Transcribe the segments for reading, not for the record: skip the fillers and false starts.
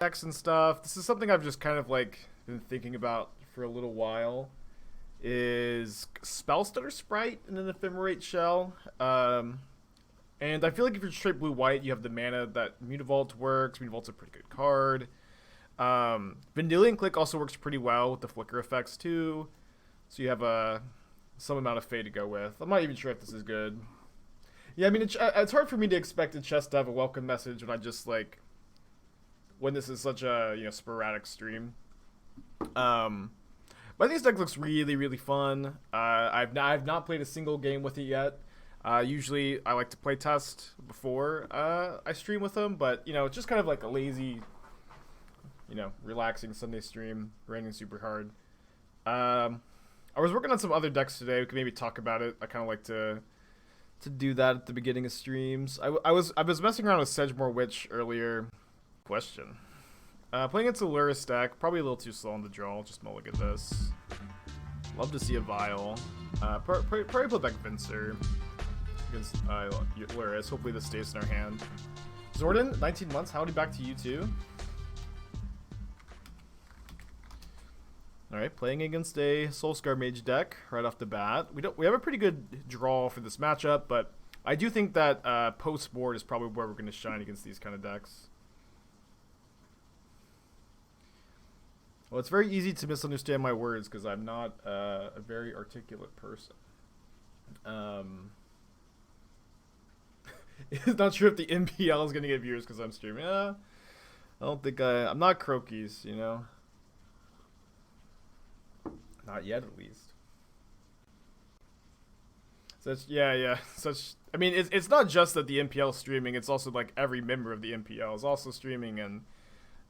decks and stuff. This is something I've just kind of like been thinking about for a little while. Is Spellstutter Sprite in an Ephemerate shell. And I feel like if you're straight blue-white, you have the mana that Mutavault works. Mutavault's a pretty good card. Vendilion Clique also works pretty well with the flicker effects too. So you have some amount of Fae to go with. I'm not even sure if this is good. Yeah, I mean, it's hard for me to expect a chest to have a welcome message when I just like when this is such a sporadic stream. But I think this deck looks really, really fun. I've not played a single game with it yet. Usually I like to play test before I stream with them, but it's just kind of like a lazy, relaxing Sunday stream, raining super hard. I was working on some other decks today. We could maybe talk about it. I kind of like to do that at the beginning of streams. I was messing around with Sedgemoor Witch earlier. Question. Playing against a Lurrus deck, probably a little too slow on the draw. Just mulligan this. Love to see a Vial. Probably play back Venser against Lurrus. Hopefully this stays in our hand. Zordon, 19 months. Howdy back to you too. Alright, playing against a Soulscar Mage deck right off the bat. We have a pretty good draw for this matchup, but I do think that post board is probably where we're going to shine against these kind of decks. Well, it's very easy to misunderstand my words because I'm not a very articulate person. It's not sure if the MPL is going to get viewers because I'm streaming. I don't think I'm not Croakies, Not yet, at least. I mean, it's not just that the MPL is streaming. It's also like every member of the MPL is also streaming, and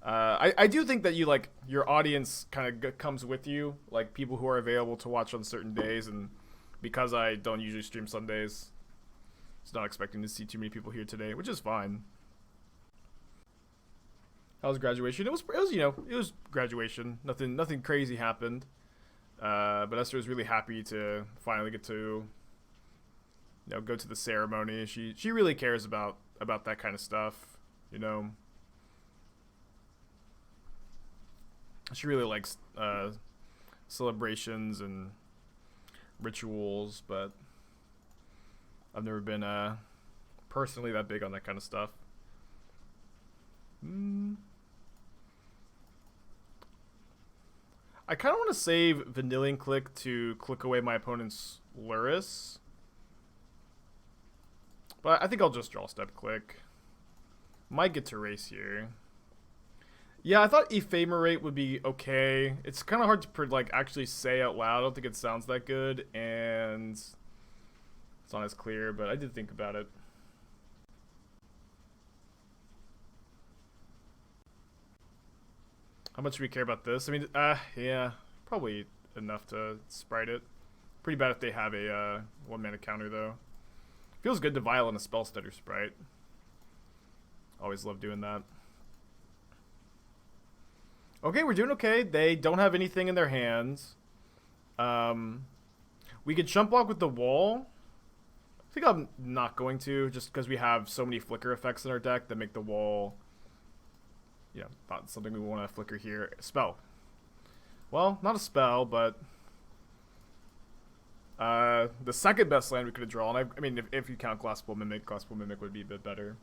I do think that your audience kind of comes with you, like people who are available to watch on certain days, and because I don't usually stream Sundays, it's not expecting to see too many people here today, which is fine. How was graduation? It was graduation. Nothing crazy happened. But Esther was really happy to finally get to go to the ceremony. She really cares about that kind of stuff, She really likes celebrations and rituals, but I've never been personally that big on that kind of stuff. I kind of want to save Vendilion Clique to click away my opponent's Lurrus. But I think I'll just draw step click. Might get to race here. Yeah, I thought Ephemerate would be okay. It's kind of hard to actually say out loud. I don't think it sounds that good, and it's not as clear, but I did think about it. How much do we care about this? I mean, yeah, probably enough to sprite it. Pretty bad if they have a 1-mana counter, though. Feels good to Vial in a Spellstutter Sprite. Always love doing that. Okay, we're doing okay. They don't have anything in their hands. We could chump block with the wall. I think I'm not going to, just because we have so many flicker effects in our deck that make the wall... not something we want to flicker here. Spell. Well, not a spell, but the second best land we could have drawn. I mean, if you count Glasspool Mimic would be a bit better.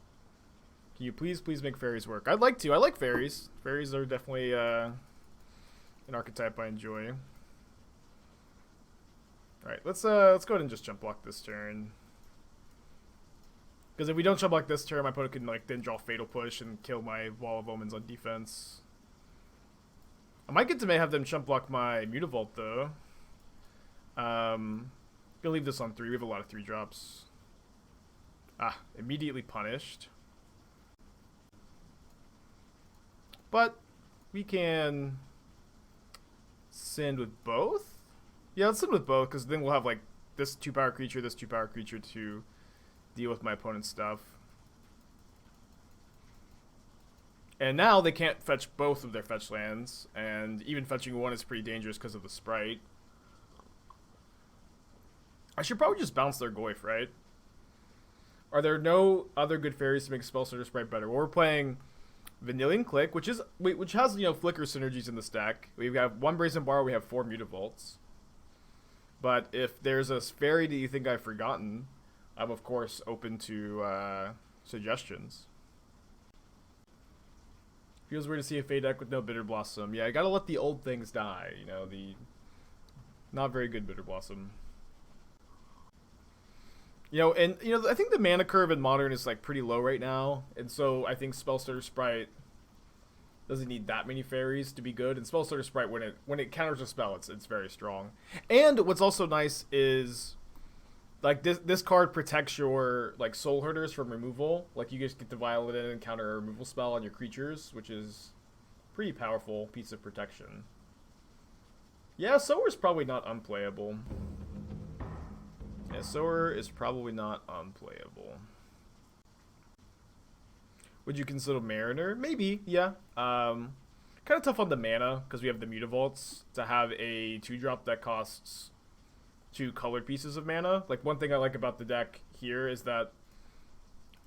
Can you please make Faeries work? I'd like to. I like Faeries. Faeries are definitely an archetype I enjoy. All right, let's go ahead and just jump block this turn. Because if we don't jump block this turn, my opponent can then draw Fatal Push and kill my Wall of Omens on defense. I might get to have them jump block my Mutavault though. Gonna leave this on 3. We have a lot of 3-drops. Immediately punished. But we can send with both. Yeah, let's send with both, because then we'll have this 2-power creature, this 2-power creature to deal with my opponent's stuff. And now they can't fetch both of their fetch lands, and even fetching one is pretty dangerous because of the sprite. I should probably just bounce their Goyf, right? Are there no other good fairies to make Spellstutter Sprite better? Well, we're playing Vendilion Clique, which has flicker synergies in this deck. We have 1 Brazen Borrower, we have 4 Mutavaults. But if there's a fairy that you think I've forgotten, I'm of course open to suggestions. Feels weird to see a Fae deck with no Bitter Blossom. Yeah, I gotta let the old things die. The not very good Bitter Blossom. I think the mana curve in Modern is like pretty low right now, and so I think Spellstutter Sprite doesn't need that many fairies to be good. And Spellstutter Sprite, when it counters a spell, it's very strong. And what's also nice is like this card protects your like Soulherders from removal. Like you just get to Vial it in and counter a removal spell on your creatures, which is a pretty powerful piece of protection. Yeah, Sower's probably not unplayable. Yeah, Sower is probably not unplayable. Would you consider Mariner? Maybe, yeah. Kind of tough on the mana, because we have the Mutavaults, to have a 2-drop that costs 2 colored pieces of mana. Like, one thing I like about the deck here is that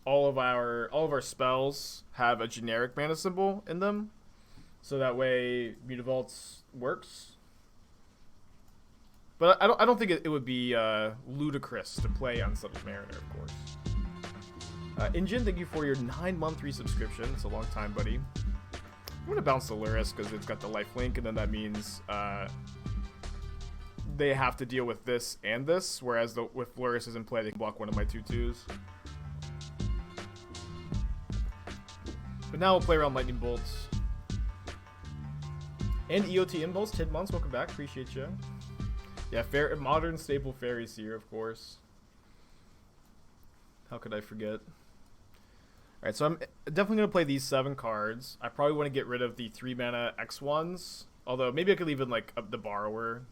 all of our spells have a generic mana symbol in them. So that way, Mutavaults works. But I don't think it would be ludicrous to play Unsettled Mariner, of course. Injin, thank you for your 9-month resubscription. It's a long time, buddy. I'm going to bounce the Luris because it's got the lifelink, and then that means they have to deal with this and this, whereas with Luris is in play, they can block one of my 2/2s. But now we'll play around Lightning Bolts. And EOT Impulse, 10 months. Welcome back. Appreciate you. Yeah, modern staple Faeries here, of course. How could I forget? Alright, so I'm definitely going to play these 7 cards. I probably want to get rid of the 3-mana X1s. Although, maybe I could leave in, like, the Borrower.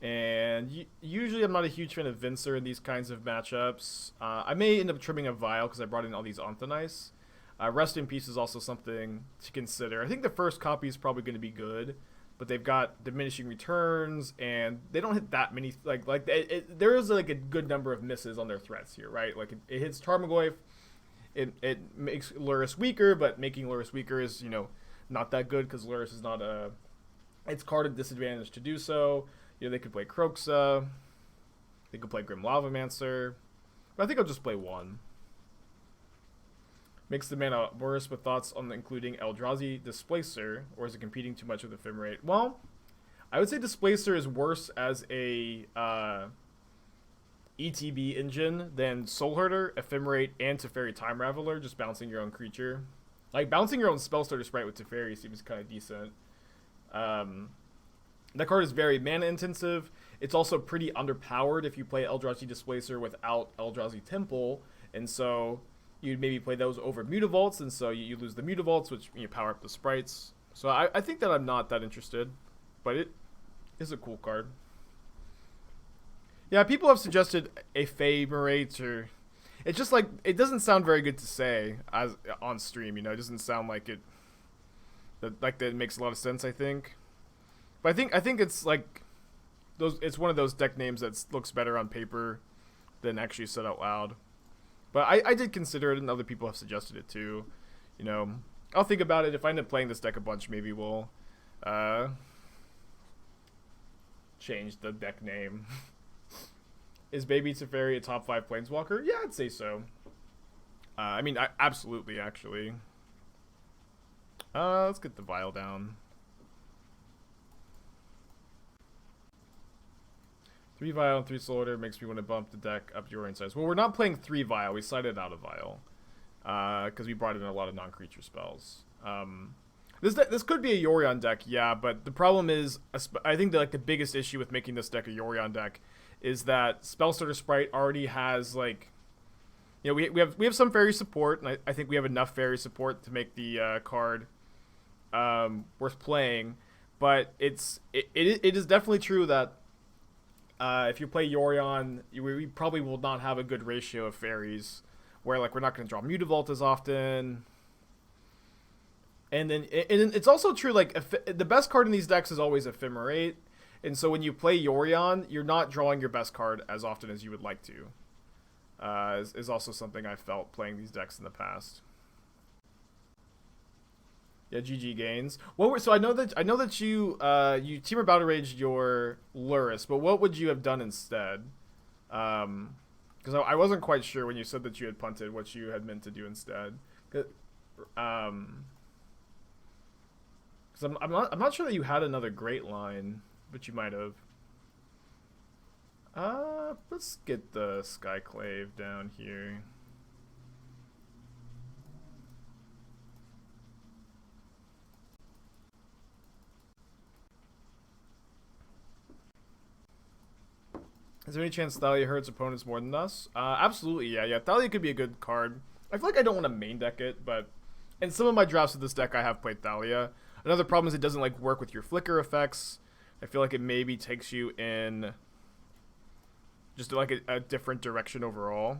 And usually I'm not a huge fan of Venser in these kinds of matchups. I may end up trimming a Vial because I brought in all these Onthanice. Rest in Peace is also something to consider. I think the first copy is probably going to be good. But they've got diminishing returns, and they don't hit that many. There is like a good number of misses on their threats here, right? Like it hits Tarmogoyf, it makes Luris weaker, but making Luris weaker is not that good because Luris is not it's card at disadvantage to do so. They could play Kroxa, they could play Grim Lavamancer, but I think I'll just play 1. Makes the mana worse, but thoughts on including Eldrazi Displacer, or is it competing too much with Ephemerate? Well, I would say Displacer is worse as a ETB engine than Soulherder, Ephemerate, and Teferi Time Raveler, just bouncing your own creature. Like, bouncing your own Spellstutter Sprite with Teferi seems kind of decent. That card is very mana intensive. It's also pretty underpowered if you play Eldrazi Displacer without Eldrazi Temple, and so you'd maybe play those over Mutavaults, and so you lose the Mutavaults, which power up the sprites. So I think that I'm not that interested, but it is a cool card. Yeah, people have suggested a Fae Ephemerate, or it's just like it doesn't sound very good to say as on stream. It doesn't sound like that makes a lot of sense. I think, but I think it's like those. It's one of those deck names that looks better on paper than actually said out loud. But I did consider it, and other people have suggested it too. I'll think about it. If I end up playing this deck a bunch, maybe we'll change the deck name. Is Baby Teferi a top 5 Planeswalker? Yeah, I'd say so. Absolutely, actually. Let's get the Vial down. 3 Vial and 3 Soulherder makes me want to bump the deck up to Yorion size. Well, we're not playing 3 Vial. We sided out a Vial. Because we brought in a lot of non-creature spells. This could be a Yorion deck, yeah, but the problem is, I think that the biggest issue with making this deck a Yorion deck is that Spellstutter Sprite already has, we have some Fairy support, and I think we have enough Fairy support to make the card worth playing. But it is definitely true that if you play Yorion, we probably will not have a good ratio of Fairies, where we're not going to draw Mutavault as often. And then it's also true, the best card in these decks is always Ephemerate, and so when you play Yorion, you're not drawing your best card as often as you would like to. Is also something I felt playing these decks in the past. Yeah, GG gains. So I know that you Teamer Battle Raged your Lurrus, but what would you have done instead? Because I wasn't quite sure when you said that you had punted what you had meant to do instead. Um, because I'm not sure that you had another great line, but you might have. Let's get the Skyclave down here. Is there any chance Thalia hurts opponents more than us? Absolutely, yeah. Thalia could be a good card. I feel like I don't want to main deck it, but in some of my drafts of this deck, I have played Thalia. Another problem is it doesn't like work with your flicker effects. I feel like it maybe takes you in just like a different direction overall.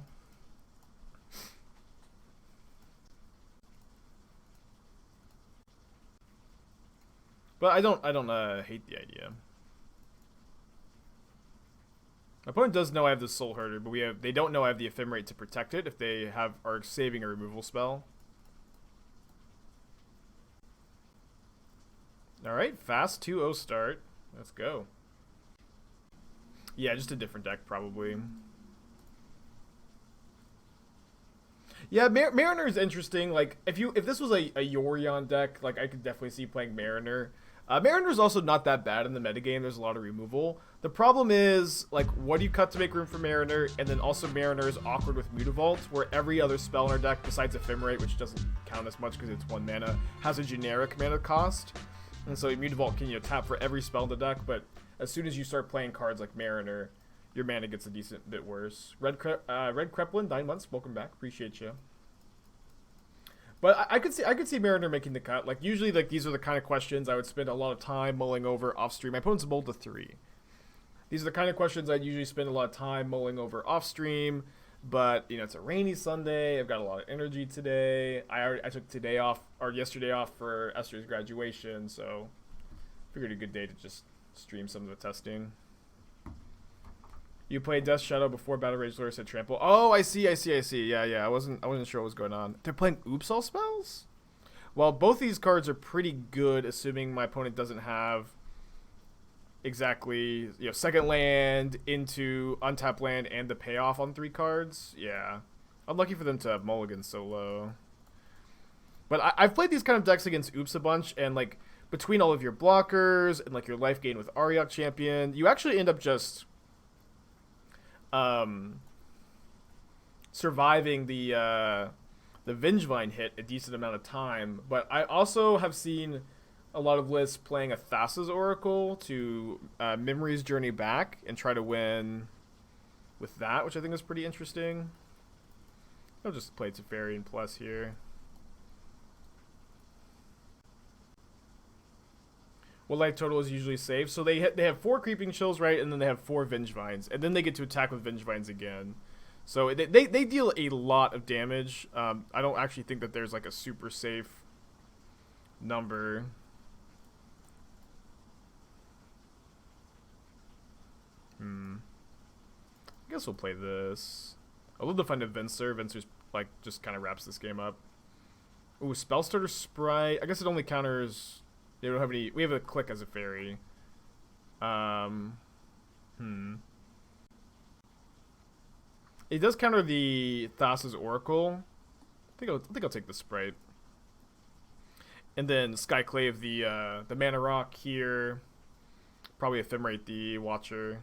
But I don't hate the idea. My opponent does know I have the Soulherder, but they don't know I have the Ephemerate to protect it if they are saving a removal spell. Alright, fast 2-0 start. Let's go. Yeah, just a different deck probably. Yeah, Mariner is interesting. Like if this was a Yorion deck, like I could definitely see playing Mariner. Mariner's also not that bad in the metagame. There's a lot of removal. The problem is, like, what do you cut to make room for Mariner? And then also Mariner is awkward with Mutavault, where every other spell in our deck, besides Ephemerate, which doesn't count as much because it's 1 mana, has a generic mana cost. And so Mutavault can, tap for every spell in the deck, but as soon as you start playing cards like Mariner, your mana gets a decent bit worse. Red Kreplin, 9 months, welcome back. Appreciate you. But I could see Mariner making the cut. Like usually, like these are the kind of questions I would spend a lot of time mulling over off stream. My opponent's bold to 3. These are the kind of questions I'd usually spend a lot of time mulling over off stream. But it's a rainy Sunday. I've got a lot of energy today. I took yesterday off for Esther's graduation, so figured a good day to just stream some of the testing. You played Death Shadow before Battle Rage Lure said Trample. Oh, I see. Yeah. I wasn't sure what was going on. They're playing Oops all spells? Well, both these cards are pretty good, assuming my opponent doesn't have exactly second land into untap land and the payoff on 3 cards. Yeah. Unlucky for them to have mulligan so low. But I've played these kind of decks against Oops a bunch, and like between all of your blockers and like your life gain with Auriok Champion, you actually end up just surviving the Vengevine hit a decent amount of time. But I also have seen a lot of lists playing a Thassa's Oracle to Memory's Journey Back and try to win with that, which I think is pretty interesting. I'll just play Teferi and Plus here. What life total is usually safe? So they have 4 Creeping Chills, right? And then they have 4 Vengevines. And then they get to attack with Vengevines again. So they deal a lot of damage. I don't actually think that there's like a super safe number. I guess we'll play this. I love to find a Venser. Venser's like just kind of wraps this game up. Ooh, Spellstutter Sprite. I guess it only counters... They don't have any... We have a Clique as a fairy. It does counter the Thassa's Oracle. I think I'll take the Sprite. And then Skyclave the Mana Rock here. Probably Ephemerate the Watcher.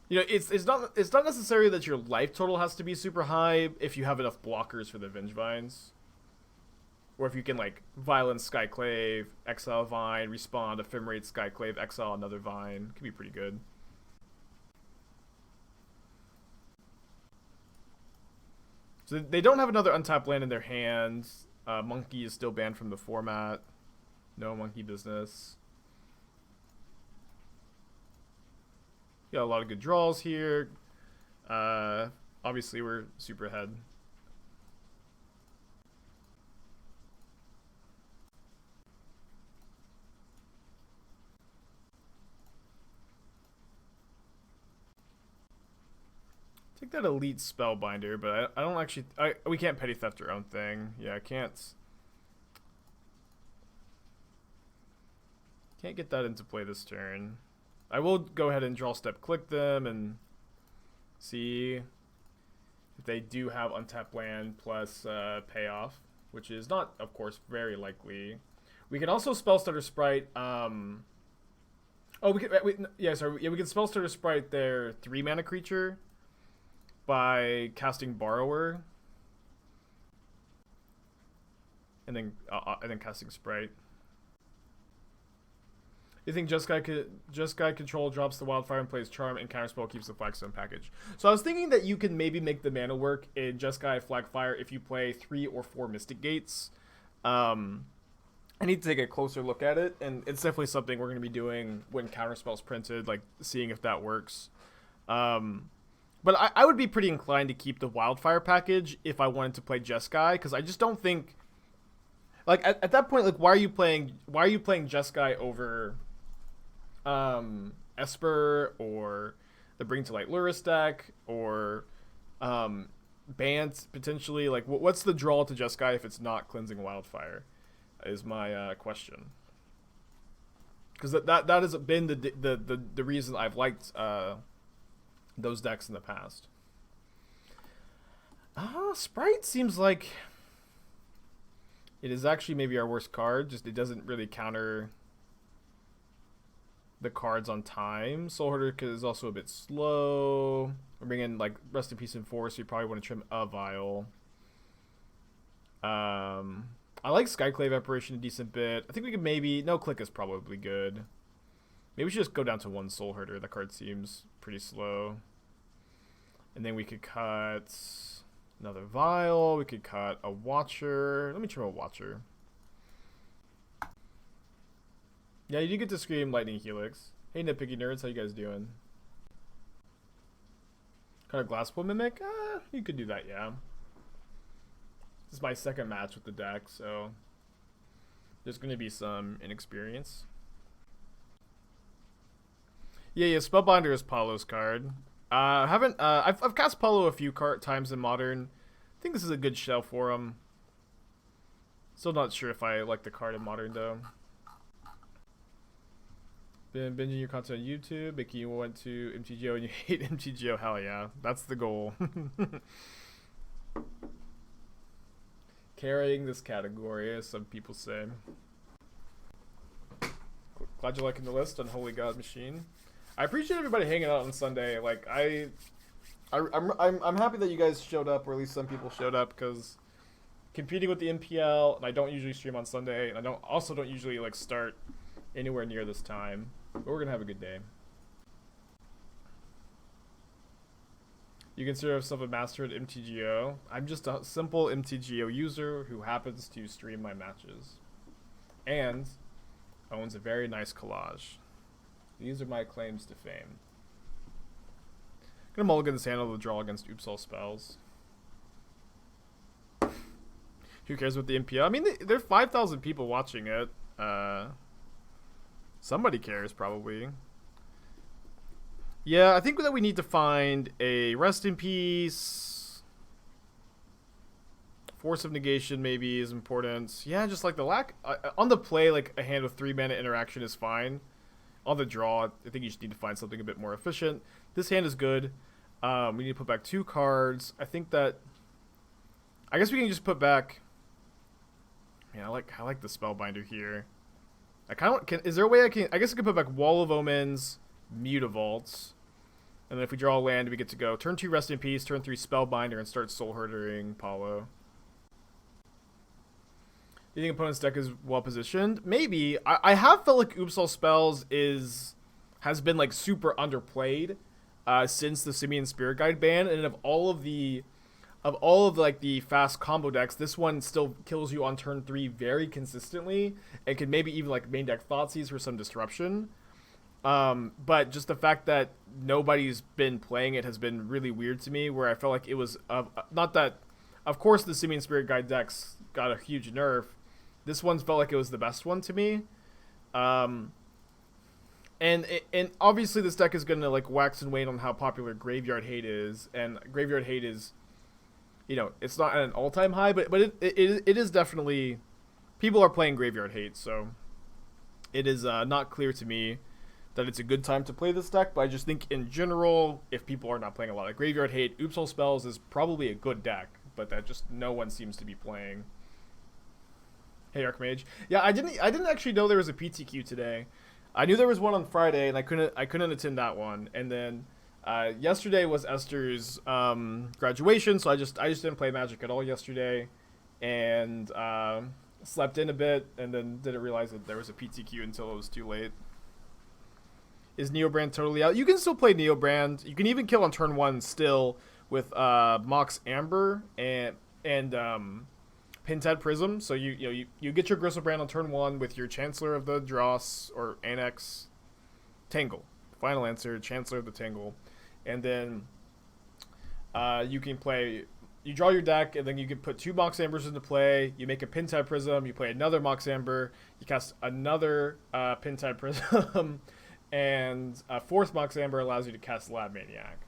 It's not necessary that your life total has to be super high if you have enough blockers for the Vengevines. Or if you can like Vial and Skyclave, exile Vine, respawn, Ephemerate Skyclave, exile another Vine. Could be pretty good. So they don't have another untapped land in their hands. Monkey is still banned from the format. No monkey business. Got a lot of good draws here. Obviously, we're super ahead. Take that Elite Spellbinder, but I don't actually... we can't petty theft our own thing. Yeah, I can't... Can't get that into play this turn. I will go ahead and draw step click them and see if they do have untapped land plus payoff, which is not, of course, very likely. We can also Spellstutter Sprite. Oh, we can. We can Spellstutter Sprite their 3-mana creature by casting Borrower, and then casting Sprite. You think Just Guy Control drops the Wildfire and plays Charm, and Counterspell keeps the Flagstone package. So I was thinking that you can maybe make the mana work in Just Guy Flagfire if you play 3 or 4 Mystic Gates. I need to take a closer look at it, and it's definitely something we're going to be doing when Counterspell's printed, like seeing if that works. But I would be pretty inclined to keep the Wildfire package if I wanted to play Jeskai, because I just don't think, like at that point, like why are you playing Jeskai over Esper or the Bring to Light Lurrus deck or Bant potentially? Like what's the draw to Jeskai if it's not Cleansing Wildfire is my question. Because that has been the reason I've liked those decks in the past. Sprite seems like it is actually maybe our worst card. Just it doesn't really counter the cards on time. Soulherder is also a bit slow. We're bringing like Rest in Peace and Force. So you probably want to trim a Vial. I like Skyclave Apparition a decent bit. I think we could maybe... No, Clique is probably good. Maybe we should just go down to 1 Soulherder. That card seems pretty slow. And then we could cut another Vial. We could cut a Watcher. Let me trim a Watcher. Yeah, you do get to scream Lightning Helix. Hey, Nitpicky Nerds. How you guys doing? Kind of Glasspool Mimic? You could do that, yeah. This is my second match with the deck, so there's going to be some inexperience. Yeah, Spellbinder is Paulo's card. I've cast Paulo a few times in Modern. I think this is a good shell for him. Still not sure if I like the card in Modern, though. Been binging your content on YouTube, making you went to MTGO and you hate MTGO. Hell yeah, that's the goal. Carrying this category, as some people say. Glad you're liking the list on Holy God Machine. I appreciate everybody hanging out on Sunday. Like I'm happy that you guys showed up, or at least some people showed up, because competing with the MPL, and I don't usually stream on Sunday, and I don't usually like start anywhere near this time. But we're gonna have a good day. You consider yourself a master at MTGO. I'm just a simple MTGO user who happens to stream my matches and owns a very nice collage. These are my claims to fame. I'm gonna mulligan this handle to draw against Oops All Spells. Who cares about the MPL? I mean, there are 5,000 people watching it. Somebody cares, probably. Yeah, I think that we need to find a Rest in Peace. Force of Negation maybe is important. Yeah, just like the lack... on the play, like a hand with 3 mana interaction is fine. On the draw, I think you just need to find something a bit more efficient. This hand is good. We need to put back 2 cards. I think that... I guess we can just put back... Yeah, I like the Spellbinder here. I kind of... Is there a way I can... I guess I can put back Wall of Omens, Mutavault. And then if we draw a land, we get to go turn 2 Rest in Peace, turn 3 Spellbinder, and start Soulherdering Paulo. You think opponent's deck is well positioned? Maybe. I have felt like Oops All Spells has been like super underplayed since the Simian Spirit Guide ban, and of all of the fast combo decks, this one still kills you on turn 3 very consistently, and can maybe even like main deck Thoughtseize for some disruption. But just the fact that nobody's been playing it has been really weird to me, where I felt like it was not that, of course the Simian Spirit Guide decks got a huge nerf. This one felt like it was the best one to me. And obviously this deck is gonna like wax and wane on how popular Graveyard Hate is, and Graveyard Hate is, you know, it's not at an all-time high, but it is definitely, people are playing Graveyard Hate, so it is not clear to me that it's a good time to play this deck. But I just think in general, if people are not playing a lot of Graveyard Hate, Oops All Spells is probably a good deck, but that just no one seems to be playing. Hey Archmage, yeah, I didn't actually know there was a PTQ today. I knew there was one on Friday, and I couldn't attend that one. And then yesterday was Esther's graduation, so I just didn't play Magic at all yesterday, and slept in a bit, and then didn't realize that there was a PTQ until it was too late. Is Neobrand totally out? You can still play Neobrand. You can even kill on turn 1 still with Mox Amber and Pinhead Prism. So you get your Gristlebrand on turn 1 with your Chancellor of the Dross or Annex Tangle. Final answer, Chancellor of the Tangle. And then you can play, you draw your deck, and then you can put 2 Mox Ambers into play. You make a Pinhead Prism, you play another Mox Amber, you cast another Pinhead Prism, and a 4th Mox Amber allows you to cast Lab Maniac.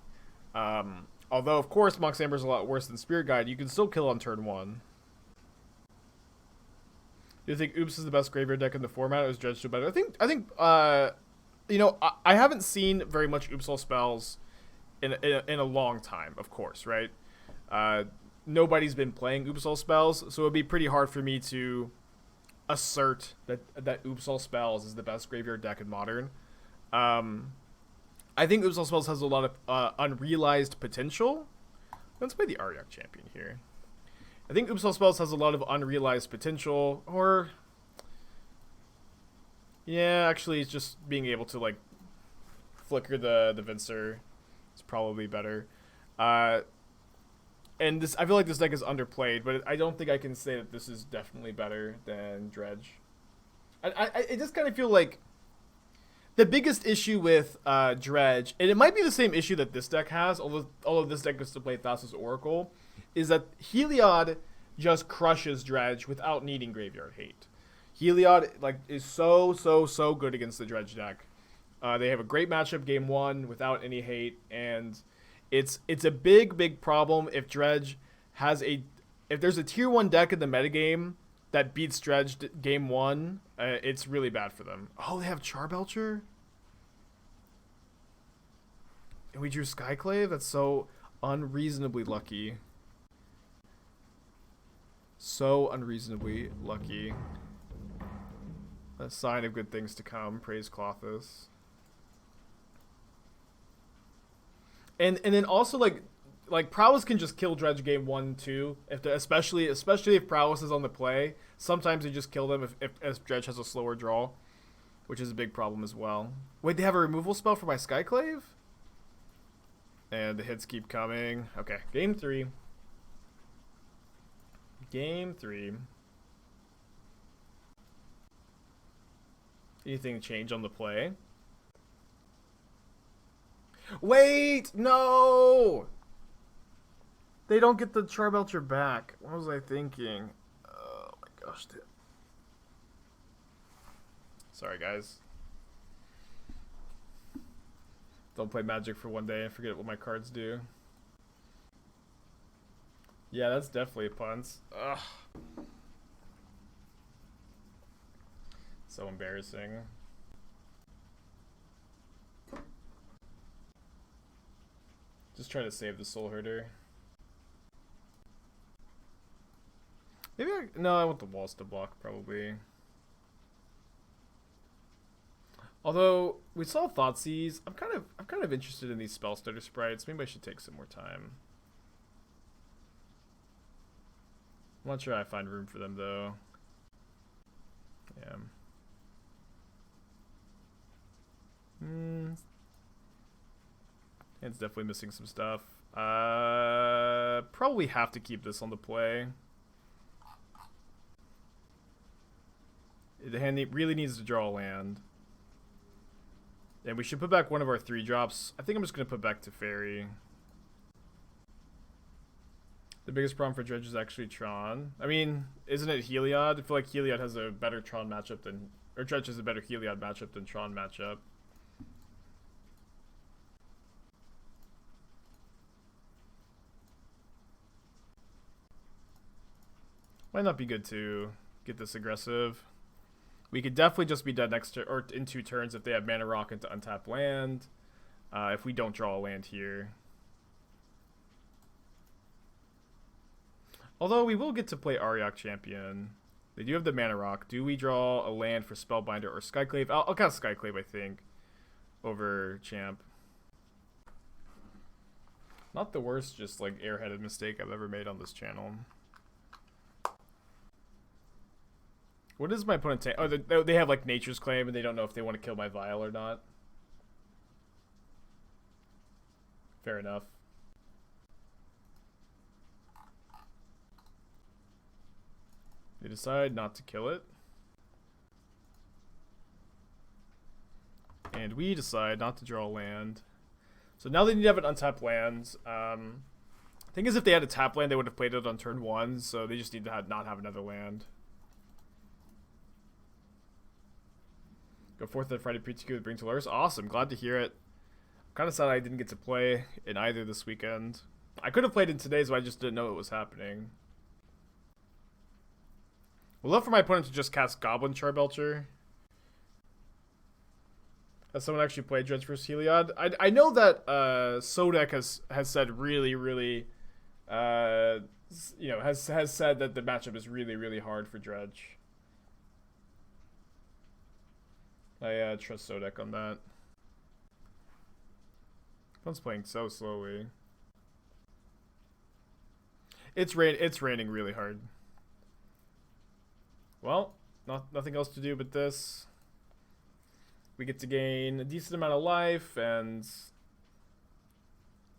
Although, of course, Mox Amber is a lot worse than Spirit Guide, you can still kill on turn 1. Do you think Oops is the best graveyard deck in the format, or is Dredge still better? I think you know, I haven't seen very much Oops All Spells in a long time, of course, right? Nobody's been playing Oops All Spells, so it would be pretty hard for me to assert that Oops All Spells is the best graveyard deck in Modern. I think Oops All Spells has a lot of unrealized potential. Let's play the Auriok Champion here. I think Oops All Spells has a lot of unrealized potential, or yeah, actually, it's just being able to like flicker the Venser is probably better. And this, I feel like this deck is underplayed, but I don't think I can say that this is definitely better than Dredge. I just kind of feel like the biggest issue with Dredge, and it might be the same issue that this deck has, although this deck gets to play Thassa's Oracle, is that Heliod just crushes Dredge without needing Graveyard Hate. Heliod like is so good against the Dredge deck. They have a great matchup game 1 without any hate, and it's a big problem if Dredge has if there's a tier 1 deck in the metagame that beats Dredge game 1, it's really bad for them. Oh, they have Charbelcher? And we drew Skyclave? That's so unreasonably lucky. So unreasonably lucky. A sign of good things to come. Praise Clothis. And then also like Prowess can just kill Dredge game 1 too. Especially if Prowess is on the play. Sometimes they just kill them if Dredge has a slower draw, which is a big problem as well. Wait, they have a removal spell for my Skyclave? And the hits keep coming. Okay, game 3. Game 3. Anything change on the play? Wait! No! They don't get the Charbelcher back. What was I thinking? Oh my gosh, dude. Sorry, guys. Don't play Magic for one day and forget what my cards do. Yeah, that's definitely a punt. Ugh. So embarrassing. Just try to save the Soulherder. Maybe no, I want the walls to block probably. Although we saw Thoughtseize, I'm kind of interested in these Spellstutter Sprites. Maybe I should take some more time. I'm not sure I find room for them though. Yeah. It's definitely missing some stuff. Probably have to keep this on the play. The hand really needs to draw a land. And we should put back one of our 3-drops. I think I'm just going to put back Teferi. The biggest problem for Dredge is actually Tron. I mean, isn't it Heliod? I feel like Heliod has a better Tron matchup than... Or Dredge has a better Heliod matchup than Tron matchup. Might not be good to get this aggressive. We could definitely just be dead next turn, or in 2 turns if they have mana rock into untap land. If we don't draw a land here. Although we will get to play Auriok Champion. They do have the mana rock. Do we draw a land for Spellbinder or Skyclave? I'll cast Skyclave, I think, over Champ. Not the worst, just like airheaded mistake I've ever made on this channel. What is my opponent saying? Oh, they have like Nature's Claim and they don't know if they want to kill my Vial or not. Fair enough. They decide not to kill it. And we decide not to draw land. So now they need to have an untapped land. Thing is, if they had a tap land, they would have played it on turn 1. So they just need to not have another land. Go forth on Friday PTQ with Bring to Lurs. Awesome. Glad to hear it. I'm kind of sad I didn't get to play in either this weekend. I could have played in today's, but I just didn't know it was happening. Would love for my opponent to just cast Goblin Charbelcher. Has someone actually played Dredge vs. Heliod? I know that Sodek has said really, really, has said that the matchup is really, really hard for Dredge. I trust Sodek on that. Phone's playing so slowly. It's raining really hard. Well, nothing else to do but this. We get to gain a decent amount of life, and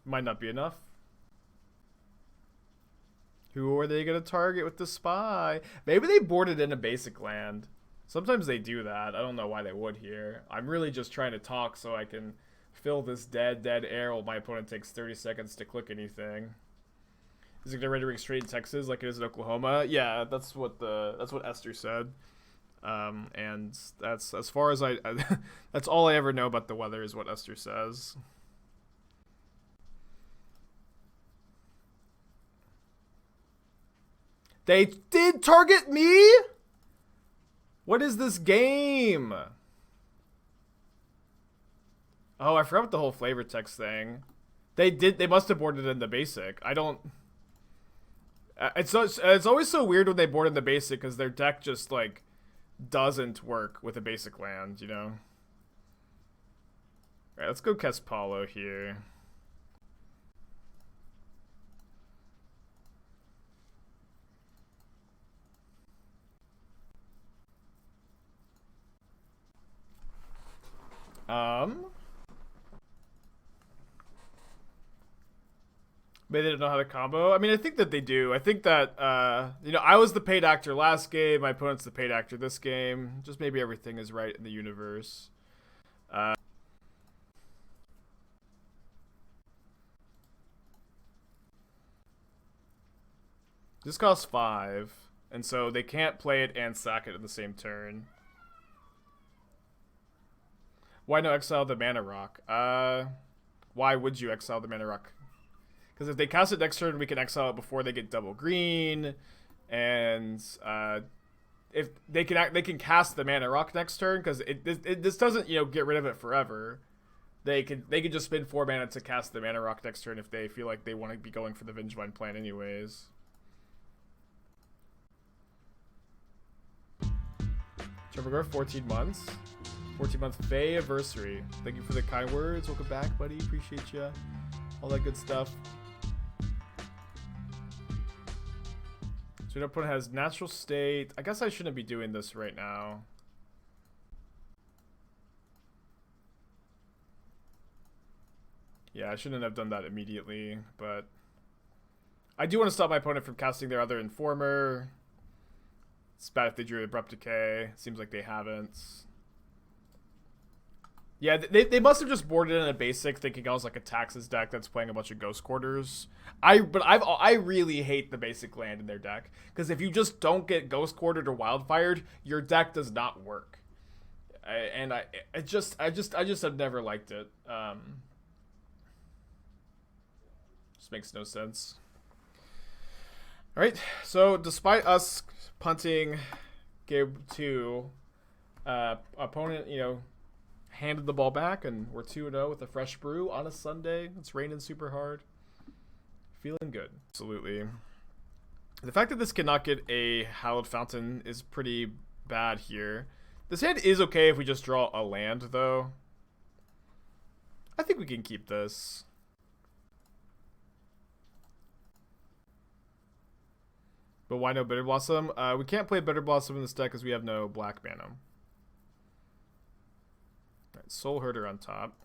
might not be enough. Who are they going to target with the spy? Maybe they boarded in a basic land. Sometimes they do that. I don't know why they would here. I'm really just trying to talk so I can fill this dead air while my opponent takes 30 seconds to click anything. Is it going to rendering straight in Texas like it is in Oklahoma? Yeah, that's what Esther said. And that's as far as that's all I ever know about the weather is what Esther says. They did target me? What is this game? Oh, I forgot about the whole flavor text thing. They must have boarded in the basic. I don't... It's always so weird when they board in the basic because their deck just, like, doesn't work with a basic land, you know? Alright, let's go cast Paulo here. Maybe they don't know how to combo. I mean, I think that they do. I think that, I was the paid actor last game. My opponent's the paid actor this game. Just maybe everything is right in the universe. This costs 5. And so they can't play it and sack it in the same turn. Why no exile the mana rock? Why would you exile the mana rock? Because if they cast it next turn, we can exile it before they get double green, and if they can cast the mana rock next turn because this doesn't get rid of it forever. They can just spend 4 mana to cast the mana rock next turn if they feel like they want to be going for the Vengevine plan anyways. Trevor, 14 months. 14-month Fae anniversary. Thank you for the kind words. Welcome back, buddy. Appreciate you. All that good stuff. So your opponent has natural state. I guess I shouldn't be doing this right now. Yeah, I shouldn't have done that immediately, but I do want to stop my opponent from casting their other Informer. It's bad if they drew Abrupt Decay. Seems like they haven't. Yeah, they must have just boarded in a basic thinking I was like a Taxes deck that's playing a bunch of Ghost Quarters. I really hate the basic land in their deck because if you just don't get Ghost Quartered or Wildfired, your deck does not work. I just have never liked it. Just makes no sense. All right, so despite us punting game 2, opponent, handed the ball back, and we're 2-0 with a fresh brew on a Sunday. It's raining super hard. Feeling good. Absolutely. The fact that this cannot get a Hallowed Fountain is pretty bad here. This hand is okay if we just draw a land, though. I think we can keep this. But why no Bitter Blossom? We can't play Bitter Blossom in this deck because we have no black mana. Alright, Soulherder on top.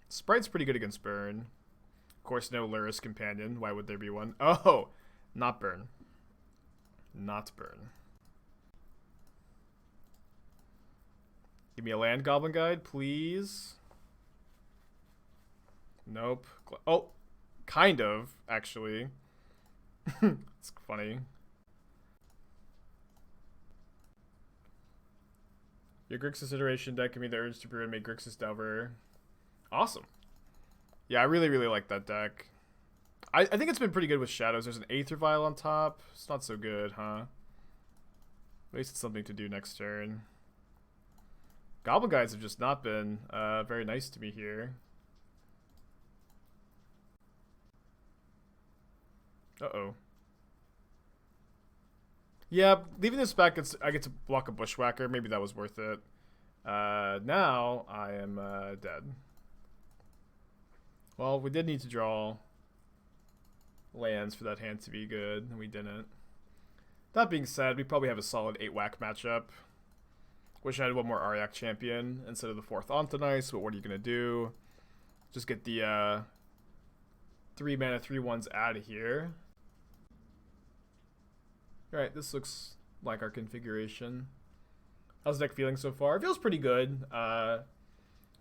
Sprite's pretty good against Burn. Of course, no Luris Companion. Why would there be one? Oh! Not Burn. Not Burn. Give me a land Goblin Guide, please. Nope. Oh! Kind of, actually. It's funny. Your Grixis iteration deck can be the urge to brew and make Grixis Delver. Awesome. Yeah, I really, really like that deck. I think it's been pretty good with Shadows. There's an Aether Vial on top. It's not so good, huh? At least it's something to do next turn. Goblin Guides have just not been very nice to me here. Uh-oh. Yeah, leaving this back, I get to block a Bushwhacker. Maybe that was worth it. Now I am dead. Well, we did need to draw lands for that hand to be good, and we didn't. That being said, we probably have a solid 8-whack matchup. Wish I had one more Auriok Champion instead of the 4th Ontonice, but what are you going to do? Just get the 3 mana 3/1s out of here. Alright, this looks like our configuration. How's the deck feeling so far? It feels pretty good.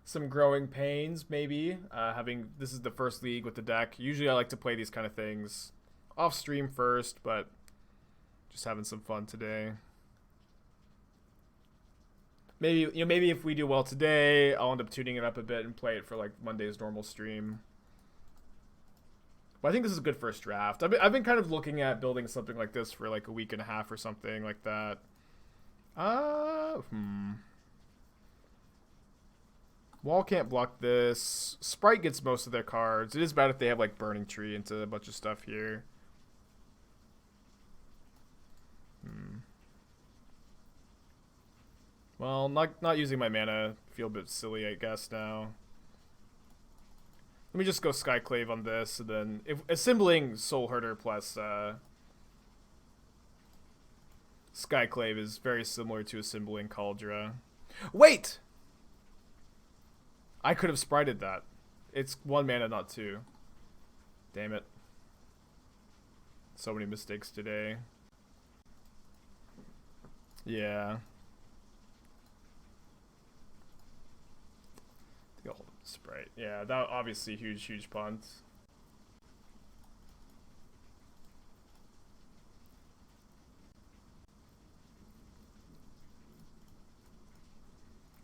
Some growing pains, maybe. This is the first league with the deck. Usually I like to play these kind of things off stream first, but just having some fun today. Maybe if we do well today, I'll end up tuning it up a bit and play it for like Monday's normal stream. But I think this is a good first draft. I've been kind of looking at building something like this for like a week and a half or something like that. Wall can't block this. Sprite gets most of their cards. It is bad if they have like Burning Tree into a bunch of stuff here. Well, not using my mana. Feel a bit silly, I guess, now. Let me just go Skyclave on this, and then assembling Soulherder plus Skyclave is very similar to assembling Cauldra. Wait! I could have sprited that. It's 1 mana, not 2. Damn it. So many mistakes today. Yeah. I think I'll hold up the Sprite. Yeah, that obviously huge punt.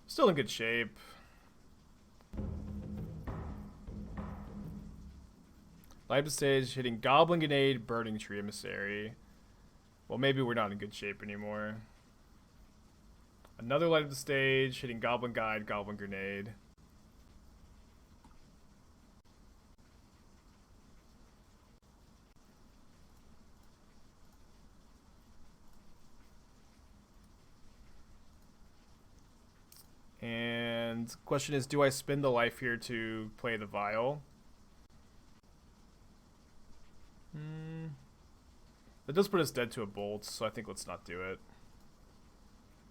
Still in good shape. Live to stage, hitting Goblin Grenade, Burning Tree Emissary. Well, maybe we're not in good shape anymore. Another light of the stage, hitting Goblin Guide, Goblin Grenade. And the question is, do I spend the life here to play the Vial? That does put us dead to a Bolt, so I think let's not do it.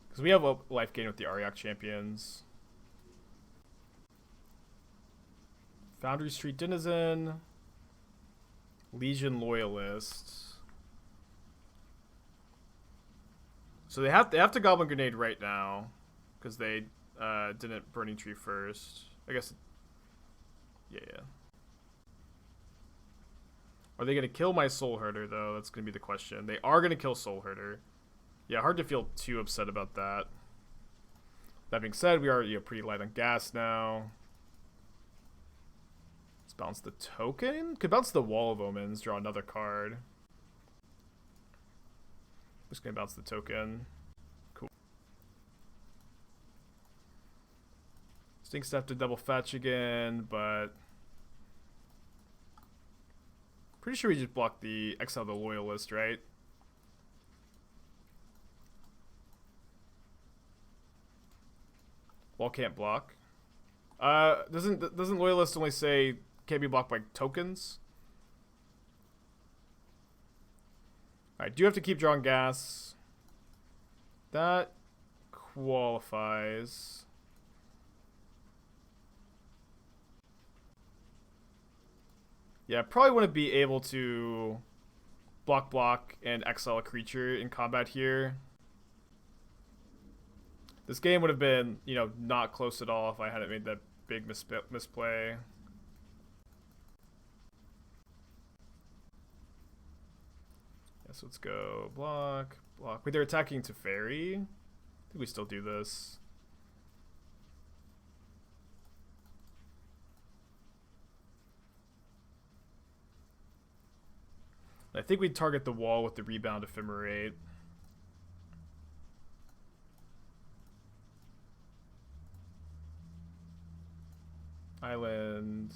Because we have a life gain with the Auriok Champions. Foundry Street Denizen. Legion Loyalist. So they have to Goblin Grenade right now. Because they didn't Burning Tree first. I guess. Yeah. Are they going to kill my Soulherder, though? That's going to be the question. They are going to kill Soulherder. Yeah, hard to feel too upset about that. That being said, we are pretty light on gas now. Let's bounce the token. Could bounce the Wall of Omens, draw another card. Just gonna bounce the token. Cool. Stinks to have to double fetch again, but pretty sure we just blocked the exile the Loyalist, right? Wall can't block. Doesn't Loyalist only say can't be blocked by tokens? Alright, do have to keep drawing gas. That qualifies. Yeah, probably wouldn't be able to block and exile a creature in combat here. This game would have been, you know, not close at all if I hadn't made that big misplay. Yes, let's go. Block. Wait, they're attacking Teferi? I think we still do this. I think we target the wall with the Rebound Ephemerate. Island.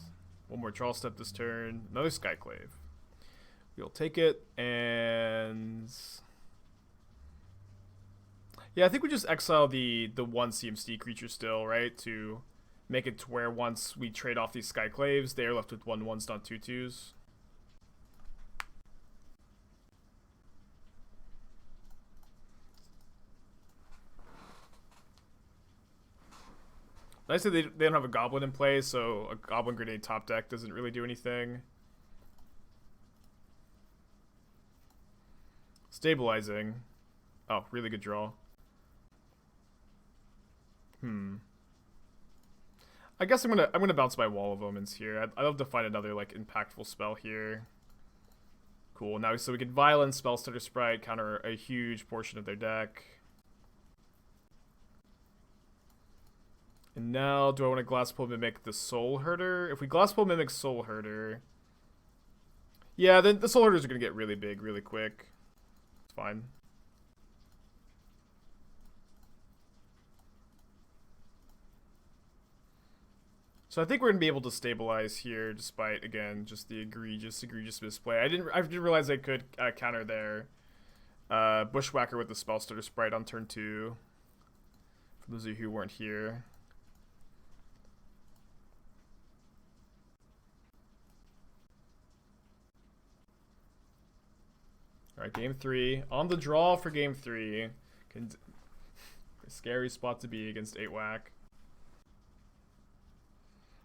One more draw step this turn. Another Skyclave. We'll take it, and yeah, I think we just exile the one CMC creature still, right? To make it to where once we trade off these Skyclaves, they are left with 1/1s, not 2/2s. Nice that they don't have a Goblin in play, so a Goblin Grenade top deck doesn't really do anything. Stabilizing. Oh, really good draw. I guess I'm gonna bounce my Wall of Omens here. I'd love to find another like impactful spell here. Cool. Now so we can Vial and Spellstutter Sprite counter a huge portion of their deck. And now, do I want to Glasspool Mimic the Soulherder? If we Glasspool Mimic Soulherder, yeah, then the Soulherders are gonna get really big really quick. It's fine. So I think we're gonna be able to stabilize here, despite again just the egregious misplay. I didn't realize I could counter there. Bushwhacker with the Spellstutter Sprite on turn 2. For those of you who weren't here. Alright, game 3. On the draw for game 3. Scary spot to be against 8-whack.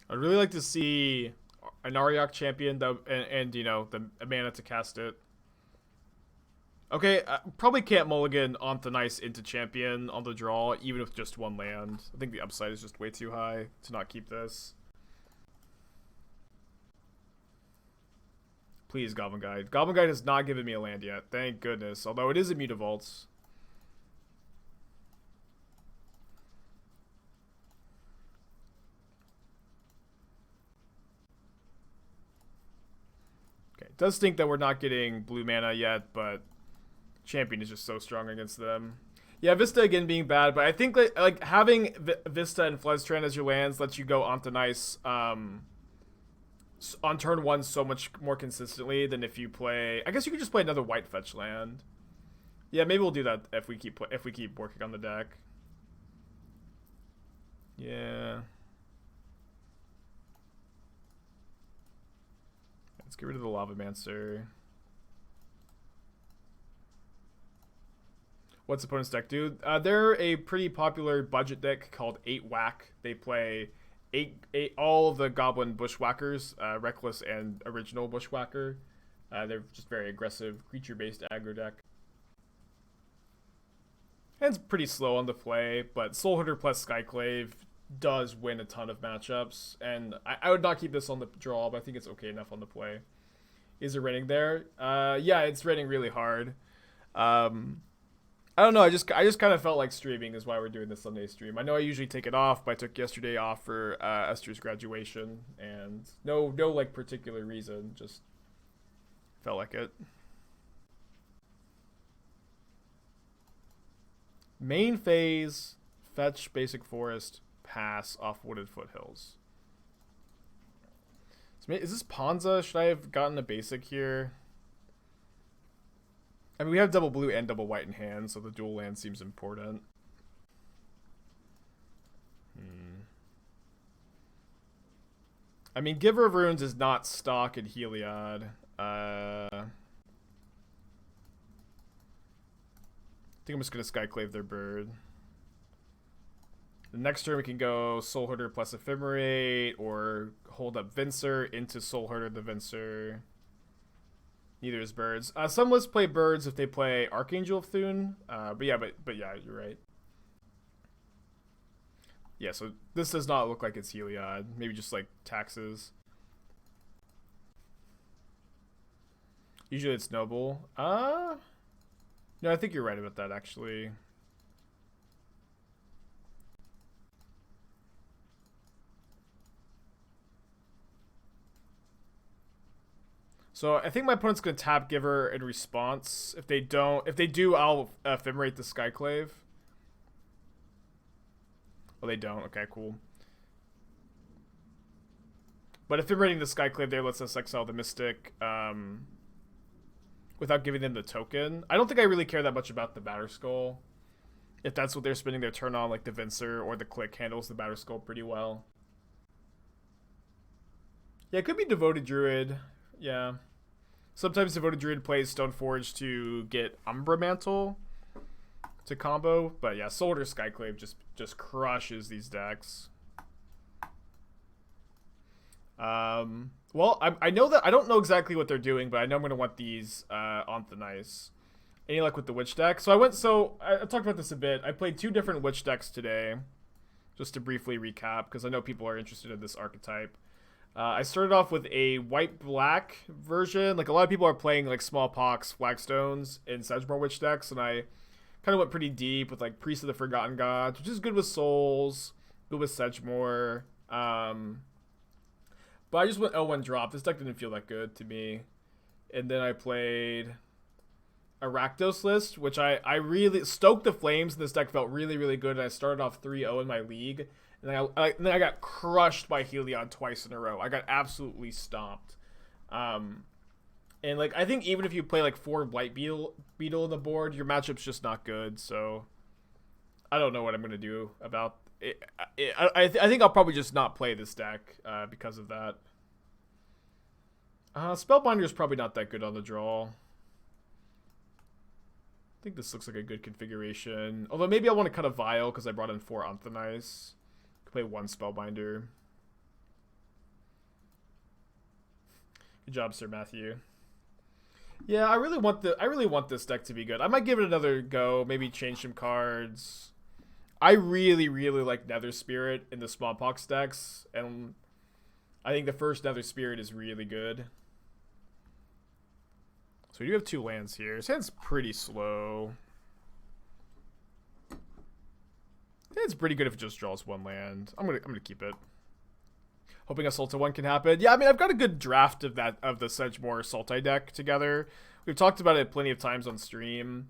I'd really like to see an Auriok Champion though, and you know, the mana to cast it. Okay, probably can't mulligan onto nice into Champion on the draw, even with just one land. I think the upside is just way too high to not keep this. Please, Goblin Guide. Goblin Guide has not given me a land yet. Thank goodness. Although it is a Mutavault. Okay. It does stink that we're not getting blue mana yet, but Champion is just so strong against them. Yeah, Vista again being bad, but I think like having Vista and Flooded Strand as your lands lets you go onto nice on turn 1 so much more consistently than if you play. I guess you could just play another white fetch land. Yeah, maybe we'll do that if we keep working on the deck. Yeah. Let's get rid of the Lavamancer. What's opponent's deck do? They're a pretty popular budget deck called 8-whack. They play all of the Goblin Bushwhackers, Reckless and Original Bushwhacker. They're just very aggressive, creature-based aggro deck. And it's pretty slow on the play, but Soulherder plus Skyclave does win a ton of matchups. And I would not keep this on the draw, but I think it's okay enough on the play. Is it raining there? Yeah, it's raining really hard. I don't know. I just kind of felt like streaming is why we're doing this Sunday stream. I know I usually take it off, but I took yesterday off for Esther's graduation, and no like particular reason. Just felt like it. Main phase, fetch basic forest, pass off wooded foothills. Is this Ponza? Should I have gotten a basic here? I mean, we have double blue and double white in hand, so the dual land seems important. I mean, Giver of Runes is not stock in Heliod. I think I'm just going to Skyclave their bird. The next turn we can go Soulherder plus Ephemerate, or hold up Venser into Soulherder the Venser. Neither is birds. Some lists play birds if they play Archangel of Thune. But yeah, you're right. Yeah, so this does not look like it's Heliod. Maybe just like taxes. Usually it's noble. No, I think you're right about that actually. So I think my opponent's gonna tap Giver in response. If they do, I'll Ephemerate the Skyclave. Oh, they don't. Okay, cool. But Ephemerating the Skyclave there lets us exile the Mystic without giving them the token. I don't think I really care that much about the Batterskull. If that's what they're spending their turn on, like the Venser or the Clique handles the Batterskull pretty well. Yeah, it could be Devoted Druid. Yeah. Sometimes Devoted Druid plays Stoneforge to get Umbra Mantle to combo, but yeah, Soulherder Skyclave just crushes these decks. Well, I know that I don't know exactly what they're doing, but I know I'm gonna want these on the nice. Any luck with the Witch deck? So I talked about this a bit. I played 2 different Witch decks today, just to briefly recap, because I know people are interested in this archetype. I started off with a white-black version. Like, a lot of people are playing, like, Smallpox, Flagstones in Sedgemoor Witch decks, and I kind of went pretty deep with, like, Priest of the Forgotten Gods, which is good with Souls, good with Sedgemoor. But I just went 0-1 drop. This deck didn't feel that good to me. And then I played a Rakdos list, which I really stoked the flames, and this deck felt really, really good, and I started off 3-0 in my league. And then I got crushed by Heliod twice in a row. I got absolutely stomped. And like, I think even if you play like 4 Blight Beetle on the board, your matchup's just not good. So I don't know what I'm gonna do about it. I think I'll probably just not play this deck because of that. Spellbinder is probably not that good on the draw. I think this looks like a good configuration. Although maybe I want to cut a Vial because I brought in 4 Anthonice. Play 1 Spellbinder. Good job, Sir Matthew. Yeah, I really want this deck to be good. I might give it another go, maybe change some cards. I really, really like Nether Spirit in the Smallpox decks, and I think the first Nether Spirit is really good. So we do have 2 lands here. This hand's pretty slow. It's pretty good if it just draws 1 land. I'm gonna keep it. Hoping a Sultai 1 can happen. Yeah, I mean, I've got a good draft of the Sedgemoor Sultai deck together. We've talked about it plenty of times on stream.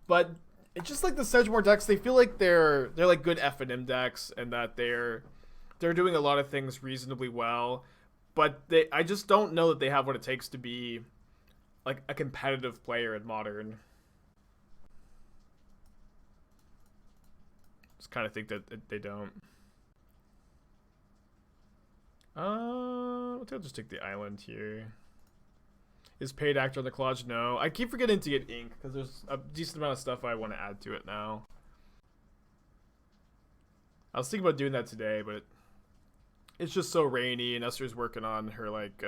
But it's just like the Sedgemoor decks, they feel like they're like good F&M decks, and that they're doing a lot of things reasonably well. But I just don't know that they have what it takes to be like a competitive player in Modern. Just kind of think that they don't. I think I'll just take the island here. Is paid actor on the collage? No. I keep forgetting to get ink because there's a decent amount of stuff I want to add to it now. I was thinking about doing that today, but it's just so rainy, and Esther's working on her, like,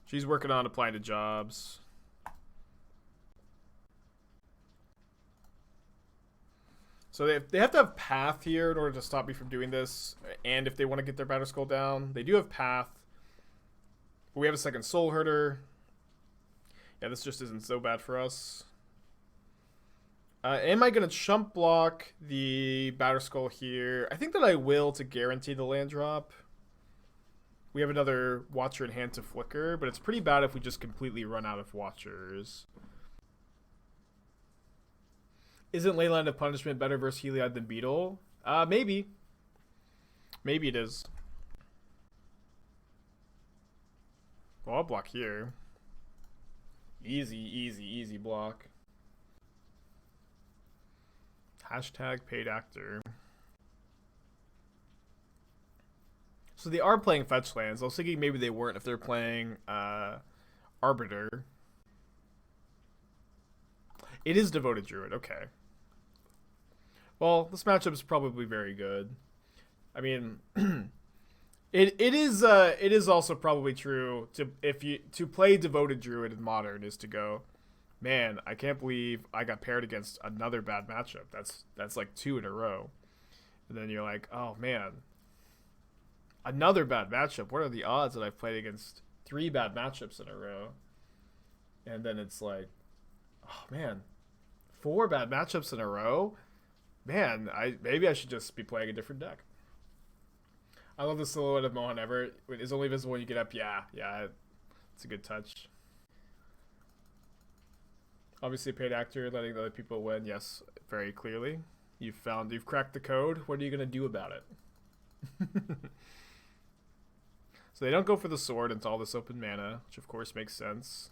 she's working on applying to jobs. So they have to have Path here in order to stop me from doing this, and if they want to get their Batterskull down. They do have Path. But we have a second Soulherder. Yeah, this just isn't so bad for us. Am I going to chump block the Batterskull here? I think that I will to guarantee the land drop. We have another Watcher in hand to flicker, but it's pretty bad if we just completely run out of Watchers. Isn't Leyline of Punishment better versus Heliod than Beetle? Maybe. Maybe it is. Well, I'll block here. Easy, easy, easy block. Hashtag paid actor. So they are playing fetch lands. I was thinking maybe they weren't if they're playing Arbiter. It is Devoted Druid, okay. Well, this matchup is probably very good. I mean, it is also probably true to play Devoted Druid in Modern is to go, man, I can't believe I got paired against another bad matchup. That's like 2 in a row. And then you're like, oh man, another bad matchup. What are the odds that I've played against 3 bad matchups in a row? And then it's like, oh man, 4 bad matchups in a row? Man, maybe I should just be playing a different deck. I love the silhouette of Mohan Everett. It is only visible when you get up. Yeah, it's a good touch. Obviously, paid actor, letting the other people win. Yes, very clearly. You've cracked the code. What are you gonna do about it? So they don't go for the sword into all this open mana, which of course makes sense.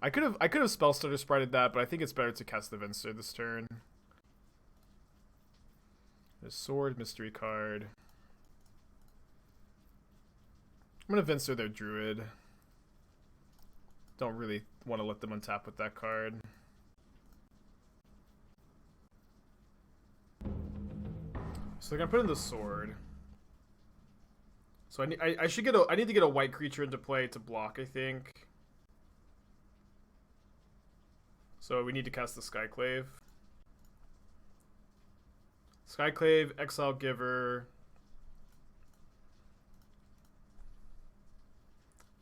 I could have Spellstutter Sprited that, but I think it's better to cast the Venser this turn. The sword mystery card. I'm gonna Venser their Druid. Don't really want to let them untap with that card. So they're gonna put in the sword. So I need to get a white creature into play to block, I think. So we need to cast the Skyclave. Skyclave, Exile Giver.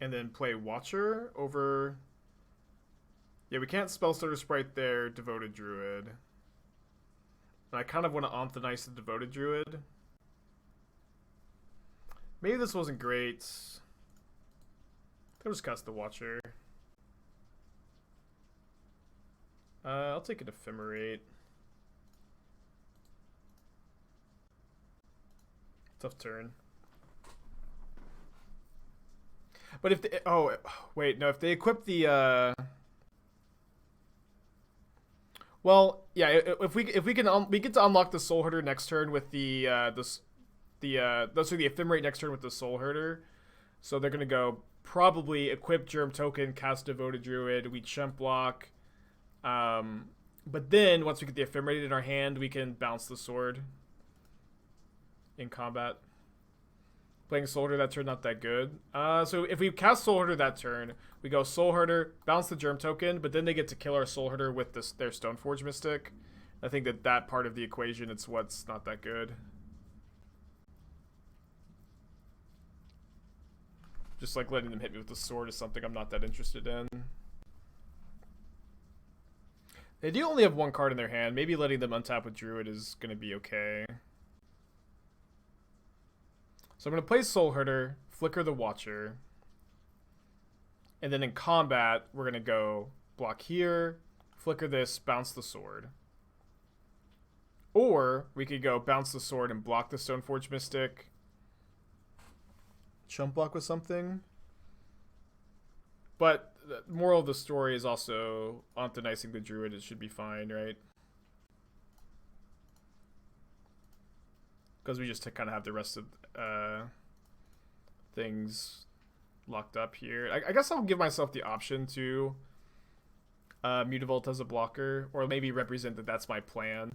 And then play Watcher over... Yeah, we can't Spellstutter Sprite there, Devoted Druid. And I kind of want to Anthonize the Devoted Druid. Maybe this wasn't great. I'll just cast the Watcher. I'll take an Ephemerate. Tough turn. But if they... Oh, wait, no. If they equip the... Well, yeah, if we can we get to unlock the Soulherder next turn with the Ephemerate next turn with the Soulherder. So they're gonna go probably equip Germ Token, cast Devoted Druid, we chump block. But then once we get the Ephemerate in our hand, we can bounce the sword in combat. Playing Soulherder that turn, not that good. So if we cast Soulherder that turn, we go Soulherder, bounce the Germ Token, but then they get to kill our Soulherder with their Stoneforge Mystic. I think that part of the equation, it's what's not that good. Just like letting them hit me with the sword is something I'm not that interested in. They do only have 1 card in their hand. Maybe letting them untap with Druid is going to be okay. So I'm going to play Soulherder, flicker the Watcher. And then in combat, we're going to go block here, flicker this, bounce the sword. Or we could go bounce the sword and block the Stoneforge Mystic. Chump block with something. But the moral of the story is also Anthonizing the Druid. It should be fine, right? Because we just kind of have the rest of things locked up here. I guess I'll give myself the option to Mutavault as a blocker, or maybe represent that that's my plan.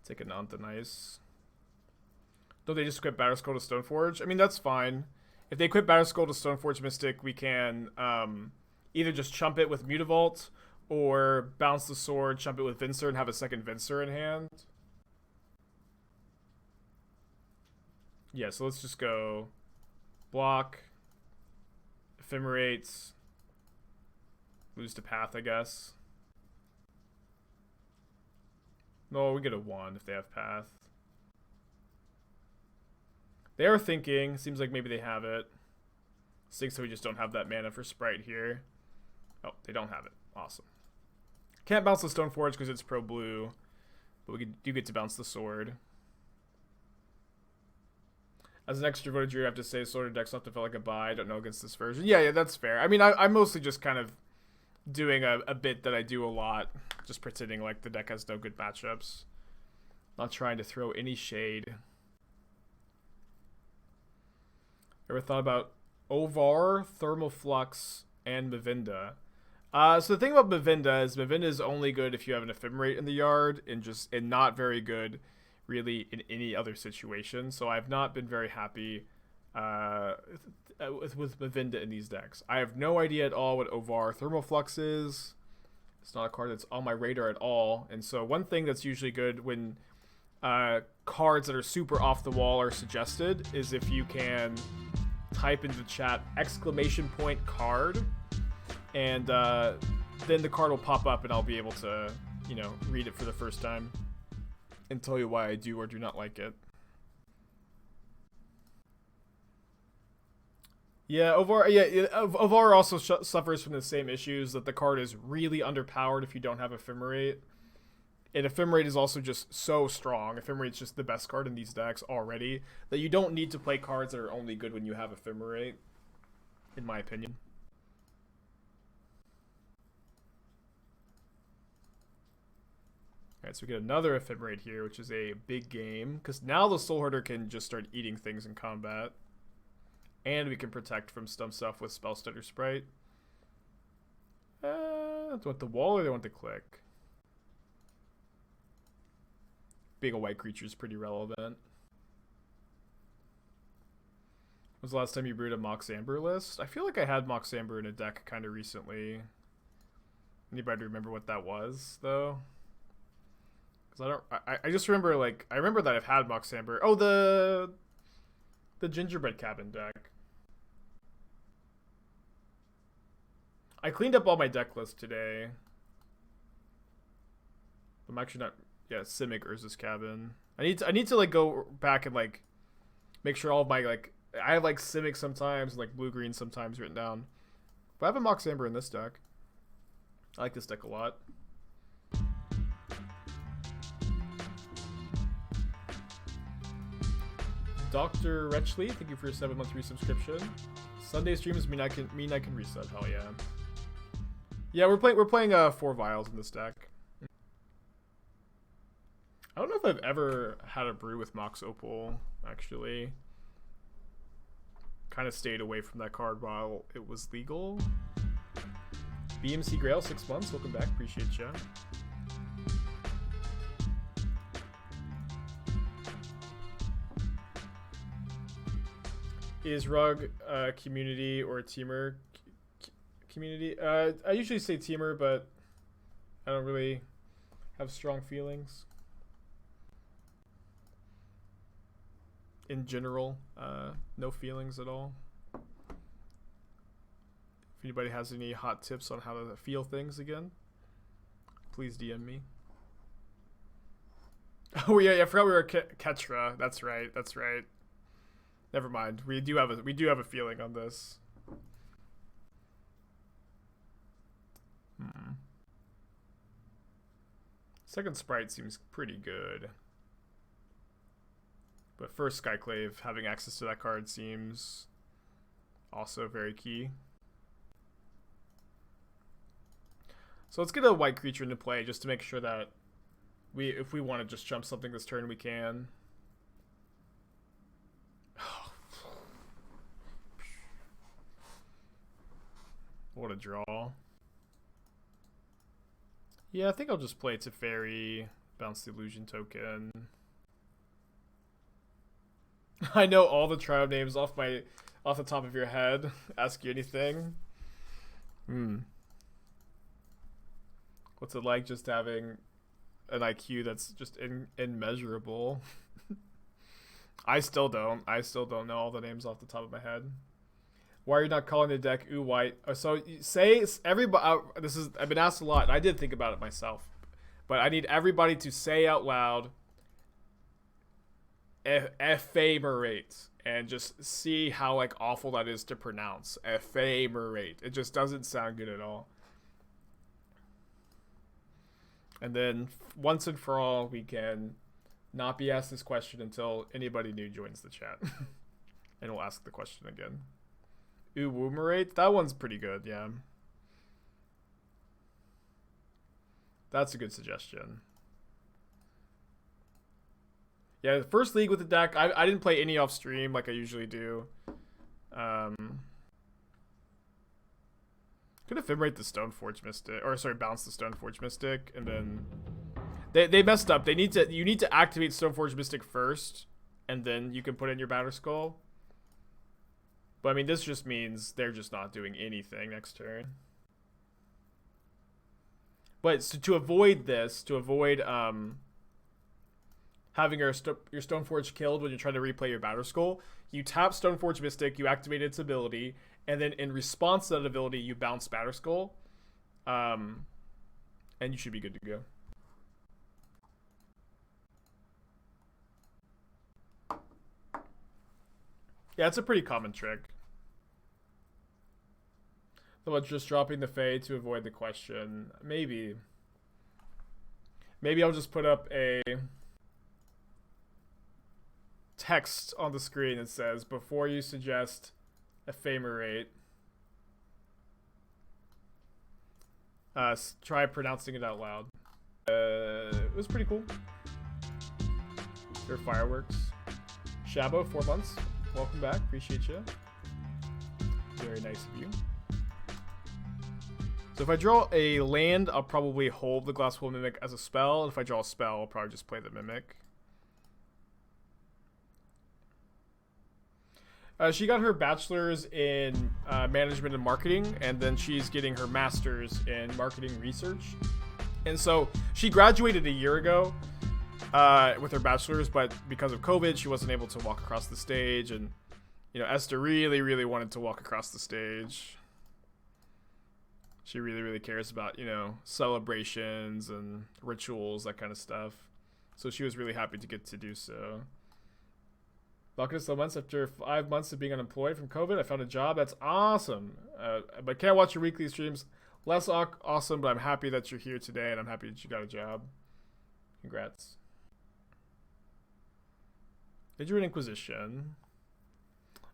Take an Anthonize. Don't they just equip Batterskull to Stoneforge? I mean, that's fine. If they equip Batterskull to Stoneforge Mystic, we can either just chump it with Mutavault, or bounce the sword, chump it with Venser, and have a second Venser in hand. Yeah, so let's just go block, Ephemerates, lose to Path, I guess. No, we get a 1 if they have Path. They are thinking. Seems like maybe they have it. So we just don't have that mana for Sprite here. Oh, they don't have it. Awesome. Can't bounce the Stoneforge because it's pro blue, but we do get to bounce the sword. As an extroverted Druid, I have to say Soulherder deck's not to feel like a buy. I don't know against this version. Yeah, that's fair. I mean, I'm mostly just kind of doing a bit that I do a lot, just pretending like the deck has no good matchups. Not trying to throw any shade. Ever thought about Ovar, Thermal Flux, and Mavinda? So the thing about Mavinda is only good if you have an Ephemerate in the yard, and not very good really in any other situation. So I've not been very happy with Mavinda in these decks. I have no idea at all what Ovar Thermal Flux is. It's not a card that's on my radar at all. And so one thing that's usually good when cards that are super off the wall are suggested is if you can type into chat !card, and then the card will pop up and I'll be able to, read it for the first time and tell you why I do or do not like it. Yeah, Ovar also suffers from the same issues, that the card is really underpowered if you don't have Ephemerate. And Ephemerate is also just so strong. Ephemerate's just the best card in these decks already, that you don't need to play cards that are only good when you have Ephemerate, in my opinion. Alright, so we get another Ephemerate here, which is a big game, because now the Soulherder can just start eating things in combat. And we can protect from some stuff with Spellstutter Sprite. Do you want the wall or do you want the click? Being a white creature is pretty relevant. When was the last time you brewed a Mox Amber list? I feel like I had Mox Amber in a deck kind of recently. Anybody remember what that was, though? Because I just remember, I remember that I've had Mox Amber. Oh, the Gingerbread Cabin deck. I cleaned up all my deck list today. I'm actually not... Yeah, Simic Urza's Cabin. I need to go back and make sure all of my I have Simic sometimes and blue green sometimes written down. But I have a Mox Amber in this deck. I like this deck a lot. Dr. Retchley, thank you for your 7-month resubscription. Sunday streams mean I can resub. Hell yeah. Yeah, we're playing 4 Vials in this deck. I don't know if I've ever had a brew with Mox Opal, actually. Kind of stayed away from that card while it was legal. BMC Grail, 6 months. Welcome back. Appreciate ya. Is Rug a community or a teamer? Community? I usually say teamer, but I don't really have strong feelings. In general, no feelings at all. If anybody has any hot tips on how to feel things again, please DM me. Oh yeah, I forgot we were Ketra. That's right. Never mind. We do have a feeling on this. Second Sprite seems pretty good. But first Skyclave, having access to that card seems also very key. So let's get a white creature into play just to make sure that if we want to just jump something this turn, we can. What a draw. Yeah, I think I'll just play Teferi, bounce the illusion token. I know all the tribe names off the top of your head. Ask you anything. What's it like just having an IQ that's just immeasurable? I still don't know all the names off the top of my head. Why are you not calling the deck Ooh White? So say everybody. I've been asked a lot. And I did think about it myself, but I need everybody to say out loud Ephemerate and just see how like awful that is to pronounce. Ephemerate. It just doesn't sound good at all. And then once and for all, we can not be asked this question until anybody new joins the chat. And we'll ask the question again. Uwoomerate? That one's pretty good, yeah. That's a good suggestion. Yeah, the first league with the deck, I didn't play any off stream like I usually do. Could ephemerate the Stoneforge Mystic, or sorry, bounce the Stoneforge Mystic, and then they messed up. You need to activate Stoneforge Mystic first, and then you can put in your Batterskull. But I mean, this just means they're just not doing anything next turn. But so to avoid this, having your Stoneforge killed when you're trying to replay your Batterskull, you tap Stoneforge Mystic, you activate its ability, and then in response to that ability, you bounce Batterskull, and you should be good to go. Yeah, it's a pretty common trick. Though it's just dropping the Fae to avoid the question. Maybe I'll just put up a text on the screen that says, before you suggest Ephemerate, try pronouncing it out loud. It was pretty cool. There are fireworks. Shabo, 4 months. Welcome back. Appreciate you. Very nice of you. So if I draw a land, I'll probably hold the Glasspool Mimic as a spell. If I draw a spell, I'll probably just play the Mimic. She got her bachelor's in management and marketing, and then she's getting her master's in marketing research. And so she graduated a year ago with her bachelor's, but because of COVID, she wasn't able to walk across the stage. And, you know, Esther really, really wanted to walk across the stage. She really, really cares about, you know, celebrations and rituals, that kind of stuff. So she was really happy to get to do so. Lucky so months after 5 months of being unemployed from COVID, I found a job. That's awesome. But can't watch your weekly streams. Less awesome, but I'm happy that you're here today, and I'm happy that you got a job. Congrats. Did you an Inquisition?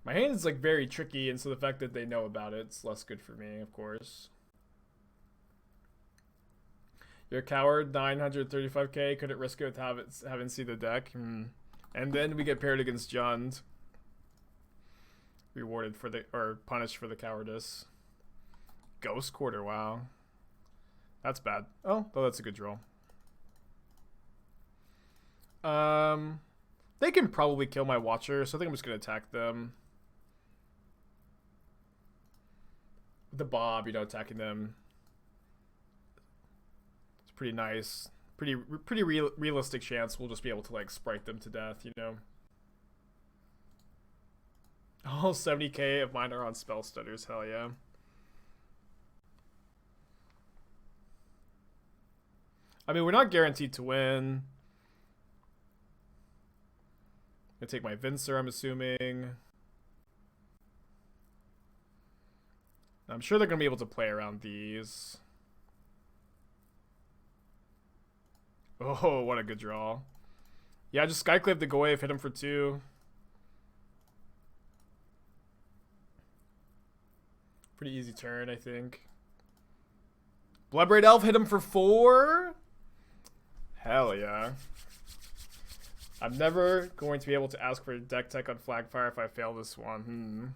My hand is like very tricky, and so the fact that they know about it's less good for me, of course. You're a coward, 935k. Couldn't risk it with having seen the deck. And then we get paired against Jund. Rewarded for the, or punished for the cowardice. Ghost Quarter, wow. That's bad. Oh, that's a good draw. They can probably kill my Watcher, so I think I'm just going to attack them. The Bob, you know, attacking them. It's pretty nice. Pretty realistic chance we'll just be able to, like, sprite them to death, you know. All 70k of mine are on Spellstutters, hell yeah. I mean, we're not guaranteed to win. I take my Venser, I'm assuming. I'm sure they're going to be able to play around these. Oh, what a good draw. Yeah, just Skyclave the Goyf, hit him for 2. Pretty easy turn, I think. Bloodbraid Elf, hit him for 4. Hell yeah. I'm never going to be able to ask for a deck tech on Flagfire if I fail this one.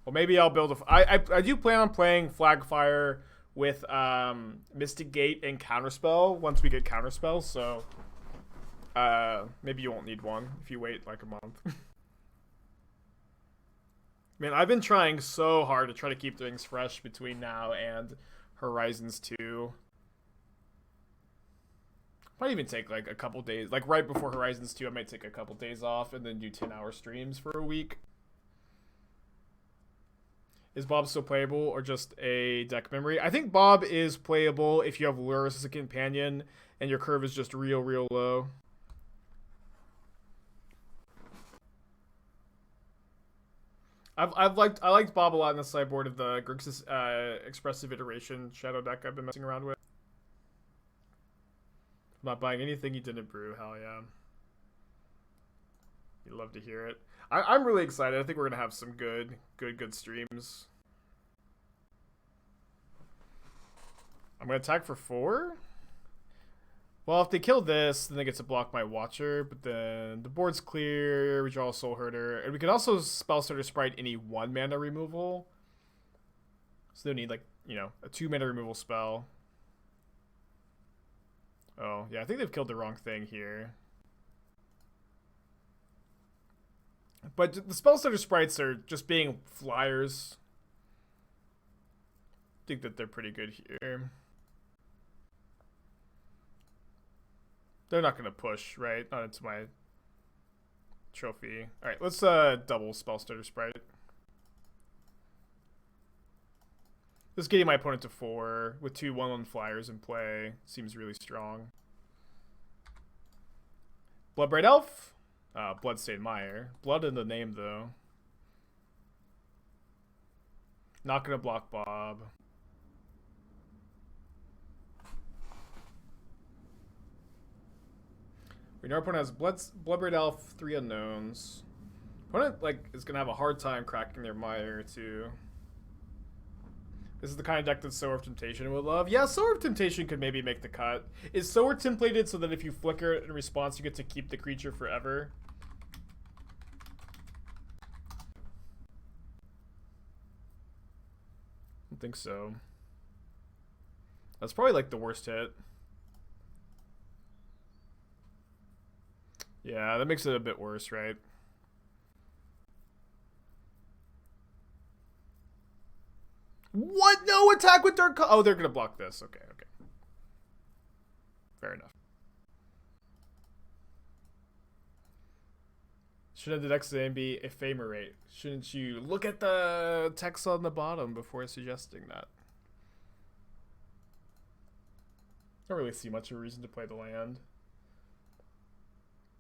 Well, maybe I'll build a... I do plan on playing Flagfire with Mystic Gate and Counterspell once we get Counterspell, so maybe you won't need one if you wait like a month. Man, I've been trying so hard to try to keep things fresh between now and Horizons 2. Might even take like a couple days. Like right before Horizons 2, I might take a couple days off and then do 10-hour streams for a week. Is Bob still playable or just a deck memory? I think Bob is playable if you have Lurrus as a companion and your curve is just real low. I liked Bob a lot in the sideboard of the Grixis Expressive Iteration Shadow deck I've been messing around with. I'm not buying anything you didn't brew. Hell yeah. You'd love to hear it. I'm really excited. I think we're gonna have some good streams. I'm gonna attack for 4. Well, if they kill this, then they get to block my Watcher, but then the board's clear, we draw a Soulherder, and we can also Spellstutter Sprite any 1 mana removal. So they'll need, like, you know, a 2 mana removal spell. Oh, yeah, I think they've killed the wrong thing here. But the Spellstutter Sprites are just being flyers. I think that they're pretty good here. They're not going to push, right? Not into my trophy. Alright, let's double Spellstutter Sprite. Just getting my opponent to 4 with 2 1/1 flyers in play seems really strong. Bloodbraid Elf? Bloodstained Mire. Blood in the name, though. Not going to block Bob. Our opponent has Bloodbraid Elf, 3 unknowns. Opponent like is gonna have a hard time cracking their Mire too. This is the kind of deck that Sower of Temptation would love. Yeah, Sower of Temptation could maybe make the cut. Is Sower templated so that if you flicker it in response, you get to keep the creature forever? I don't think so. That's probably like the worst hit. Yeah, that makes it a bit worse, right? What? No attack with Dark... Oh, they're going to block this. Okay. Fair enough. Shouldn't the next name be Ephemerate? Shouldn't you look at the text on the bottom before suggesting that? Don't really see much of a reason to play the land.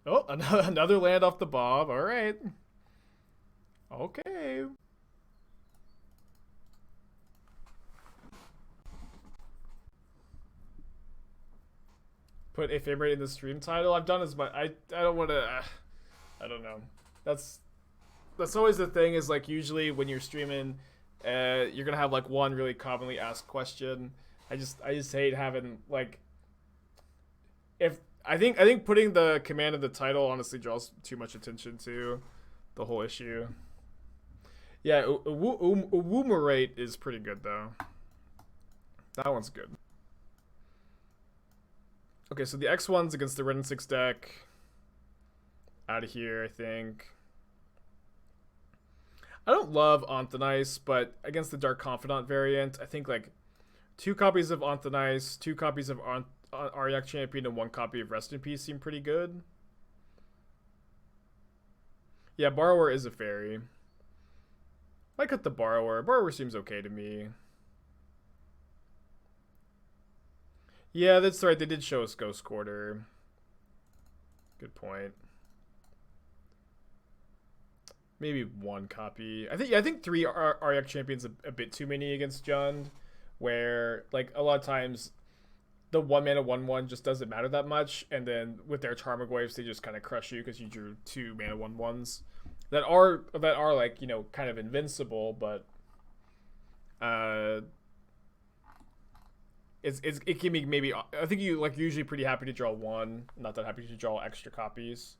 Oh, another land off the Bob. All right. Okay. Put Ephemerate in the stream title. I've done as much. I don't want to. I don't know. That's always the thing. Is like usually when you're streaming, you're gonna have like one really commonly asked question. I just hate having like. I think putting the command in the title honestly draws too much attention to the whole issue. Yeah, Ephemerate is pretty good though. That one's good. Okay, so the X1's against the Red and 6 deck. Out of here, I think. I don't love Anthonice, but against the Dark Confidant variant, I think like 2 copies of Anthonice, 2 copies of Auriok Champion, and 1 copy of Rest in Peace seem pretty good. Yeah, Borrower is a fairy. I cut the Borrower. Borrower seems okay to me. Yeah, that's right. They did show us Ghost Quarter. Good point. Maybe 1 copy. I think 3 Auriok Champions a bit too many against Jund, where like a lot of times the 1 mana 1/1 just doesn't matter that much, and then with their Tarmogoyfs they just kind of crush you because you drew 2 mana 1/1s that are like, you know, kind of invincible, but it can be maybe. I think you like usually pretty happy to draw 1, not that happy to draw extra copies.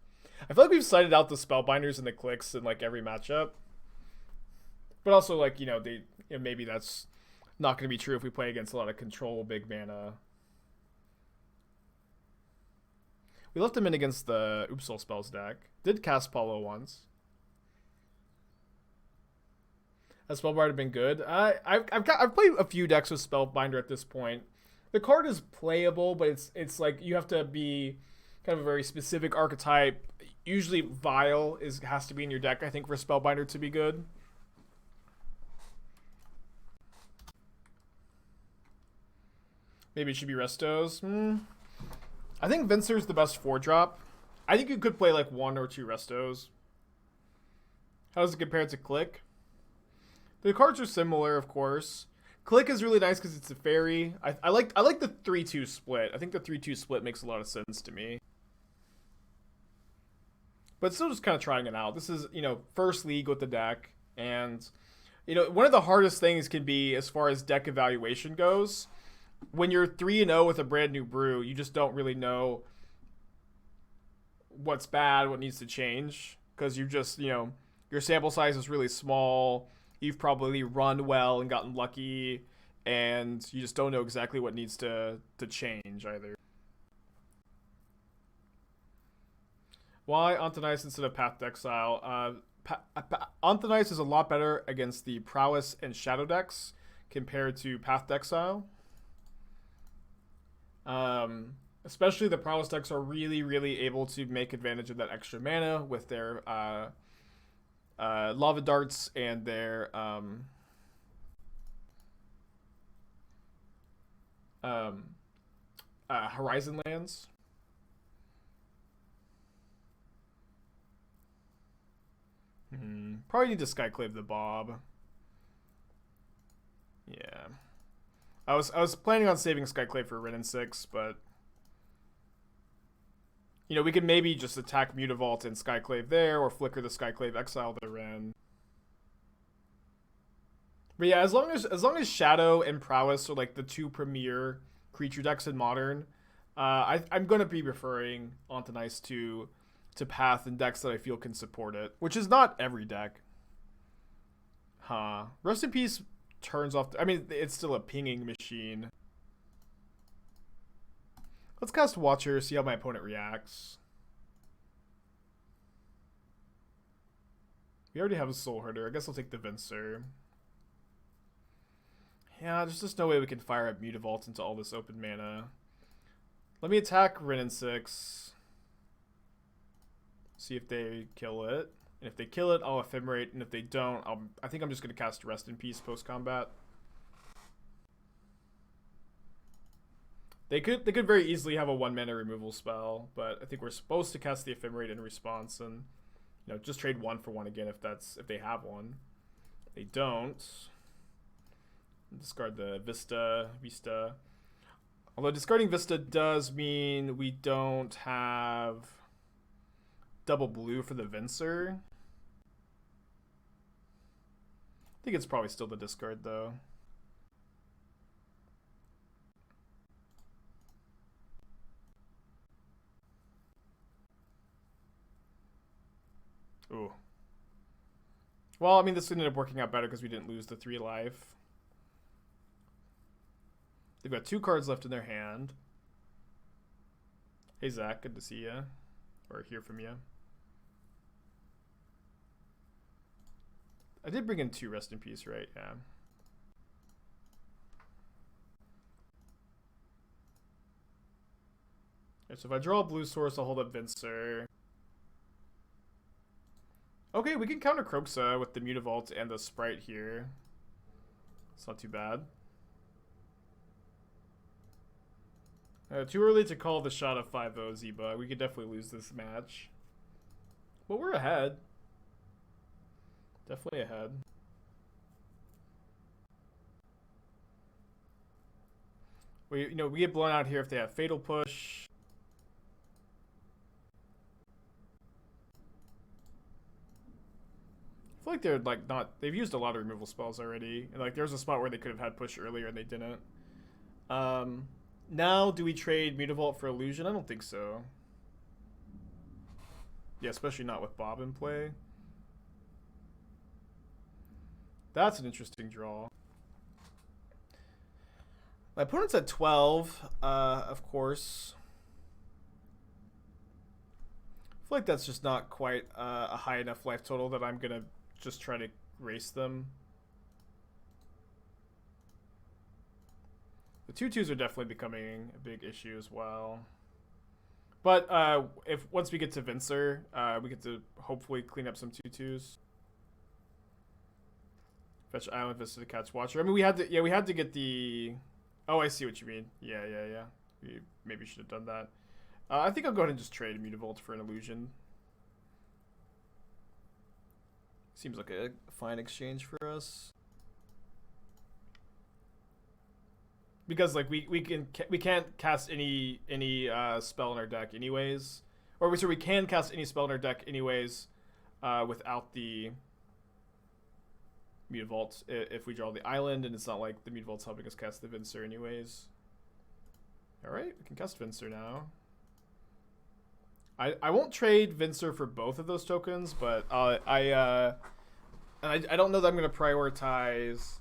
I feel like we've cited out the Spellbinders and the Cliques in like every matchup, but also like, you know, maybe that's not going to be true if we play against a lot of control big mana. We left him in against the Oopsal Spells deck. Did cast Paulo once. Has Spellbinder been good? I've played a few decks with Spellbinder at this point. The card is playable, but it's like you have to be kind of a very specific archetype. Usually Vial has to be in your deck, I think, for Spellbinder to be good. Maybe it should be Restos. I think Venser's the best 4-drop. I think you could play like 1 or 2 Restos. How does it compare to Clique? The cards are similar, of course. Clique is really nice because it's a fairy. I like the 3-2 split. I think the 3-2 split makes a lot of sense to me. But still just kind of trying it out. This is, first league with the deck. And, one of the hardest things can be as far as deck evaluation goes. When you're 3-0 with a brand new brew, you just don't really know what's bad, what needs to change. Because you just, your sample size is really small. You've probably run well and gotten lucky. And you just don't know exactly what needs to change either. Why Antonice instead of Path to Exile? Antonice is a lot better against the Prowess and Shadow decks compared to Path to Exile. Especially the Prowess decks are really, really able to make advantage of that extra mana with their Lava Darts and their Horizon Lands. Probably need to Skyclave the Bob. Yeah. I was planning on saving Skyclave for Wrenn and 6, but we could maybe just attack Mutavault and Skyclave there, or flicker the Skyclave, exile the Wrenn. But yeah, as long as Shadow and Prowess are like the 2 premier creature decks in Modern, I'm gonna be preferring Antonice to Path and decks that I feel can support it, which is not every deck. Rest in Peace turns off. It's still a pinging machine. Let's cast Watcher, see how my opponent reacts. We already have a Soulherder. I guess I'll take the Venser. Yeah, there's just no way we can fire up Mutavault into all this open mana. Let me attack Wrenn and 6. See if they kill it. And if they kill it, I'll Ephemerate. And if they don't, I think I'm just going to cast Rest in Peace post-combat. They could very easily have a 1-mana removal spell, but I think we're supposed to cast the Ephemerate in response and just trade 1 for 1 again if they have one. They don't. Discard the Vista. Although discarding Vista does mean we don't have double blue for the Venser. I think it's probably still the discard though. Ooh. Well, this ended up working out better because we didn't lose the 3 life. They've got 2 cards left in their hand. Hey Zach, good to see you. Or hear from you. I did bring in 2 Rest in Peace, right? Yeah. Okay, so if I draw a blue source, I'll hold up Venser. Okay, we can counter Kroxa with the Mutavault and the Sprite here. It's not too bad. Too early to call the shot of 5-0, Zeba. We could definitely lose this match. But we're ahead. Definitely ahead. We get blown out here if they have Fatal Push. I feel like they're they've used a lot of removal spells already. And there's a spot where they could have had Push earlier and they didn't. Now, do we trade Mutavault for Illusion? I don't think so. Yeah, especially not with Bob in play. That's an interesting draw. My opponent's at 12, of course. I feel like that's just not quite a high enough life total that I'm going to just try to race them. The 2/2s are definitely becoming a big issue as well. But if once we get to Venser, we get to hopefully clean up some 2/2s. Fetch Island Vista to catch Watcher. I mean, we had to get the. Oh, I see what you mean. Yeah. We maybe should have done that. I think I'll go ahead and just trade Mutavault for an illusion. Seems like a fine exchange for us. Because like we can't cast any spell in our deck anyways, or we can cast any spell in our deck anyways, without the Mutavault if we draw the island, and it's not like the Mutavault's helping us cast the Venser anyways. All right, we can cast Venser now. I won't trade Venser for both of those tokens, but I don't know that I'm gonna prioritize.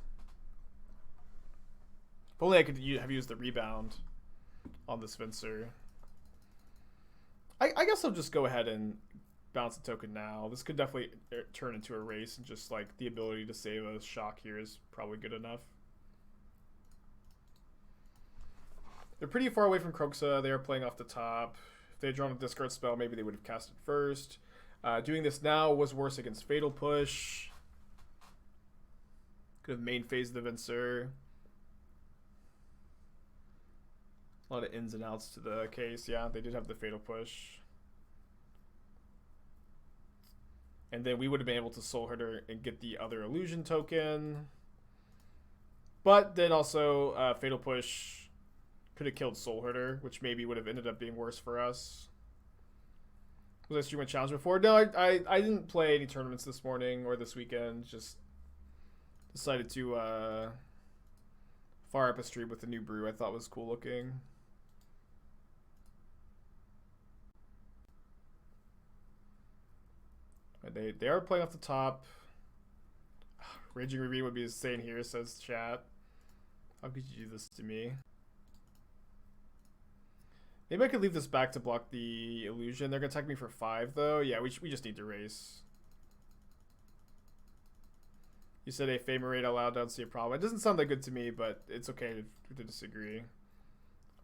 If only I could have used the rebound on this Venser. I guess I'll just go ahead and bounce the token now. This could definitely turn into a race, and just like the ability to save a shock here is probably good enough. They're pretty far away from Kroxa. They are playing off the top. If they had drawn a discard spell, maybe they would have cast it first. Doing this now was worse against Fatal Push. Could have main phased the Venser. A lot of ins and outs to the case. Yeah, they did have the Fatal Push. And then we would have been able to Soulherder and get the other illusion token. But then also Fatal Push could have killed Soulherder, which maybe would have ended up being worse for us. Was I streaming a challenge before? No, I didn't play any tournaments this morning or this weekend. Just decided to fire up a stream with the new brew I thought was cool looking. They are playing off the top. Raging Ravine would be insane here, says chat. How could you do this to me? Maybe I could leave this back to block the illusion. They're going to attack me for 5, though. Yeah, we just need to race. You said a Ephemerate aloud, don't see a problem. It doesn't sound that good to me, but it's okay to disagree.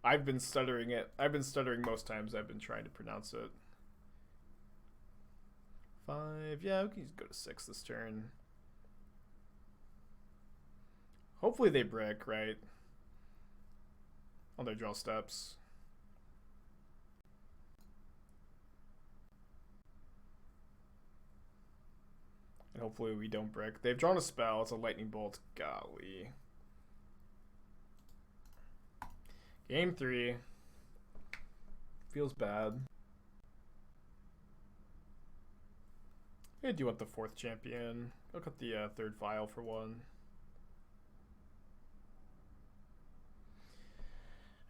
I've been stuttering it. I've been stuttering most times I've been trying to pronounce it. 5. Yeah, we can just go to 6 this turn. Hopefully they brick, right? On their draw steps. And hopefully we don't brick. They've drawn a spell. It's a lightning bolt. Golly. Game 3. Feels bad. I do want the 4th champion. I'll cut the 3rd Vial for 1.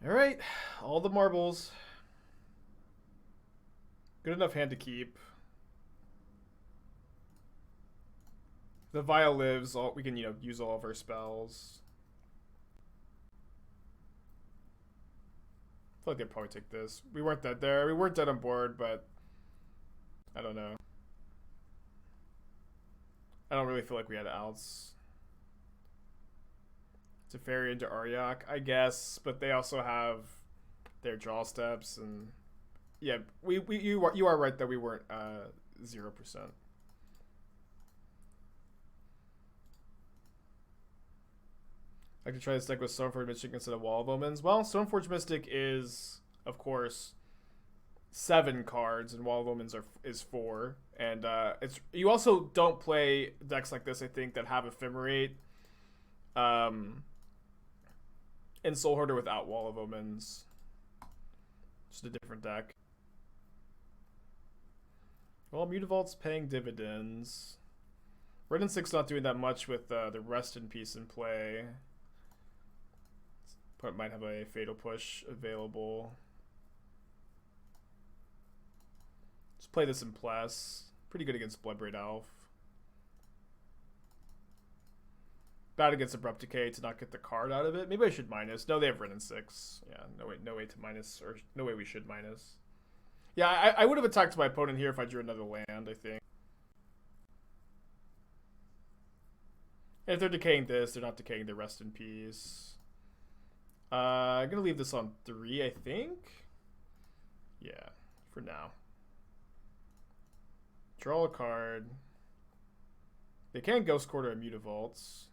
Alright. All the marbles. Good enough hand to keep. The Vial lives. We can, use all of our spells. I feel like they'd probably take this. We weren't dead there. We weren't dead on board, but I don't know. I don't really feel like we had outs. Teferi into Auriok, I guess, but they also have their draw steps, and yeah, you are right that we weren't 0%. I could try this deck with Stoneforge Mystic instead of Wall of Omens. Well, Stoneforge Mystic is, of course, 7 cards, and Wall of Omens is 4. And you also don't play decks like this, I think, that have Ephemerate and Soulherder without Wall of Omens. Just a different deck. Well, Mutavault's paying dividends. Red and 6 not doing that much with the Rest in Peace in play. But might have a Fatal Push available. Just play this in Plus. Pretty good against Bloodbraid Elf. Bad against Abrupt Decay to not get the card out of it. Maybe I should minus. No, they have Red and 6. Yeah, no way to minus, or no way we should minus. Yeah, I would have attacked my opponent here if I drew another land, I think. And if they're decaying this, they're not decaying the Rest in Peace. I'm gonna leave this on 3, I think. Yeah, for now. Draw a card. They can Ghost Quarter and Mutavaults.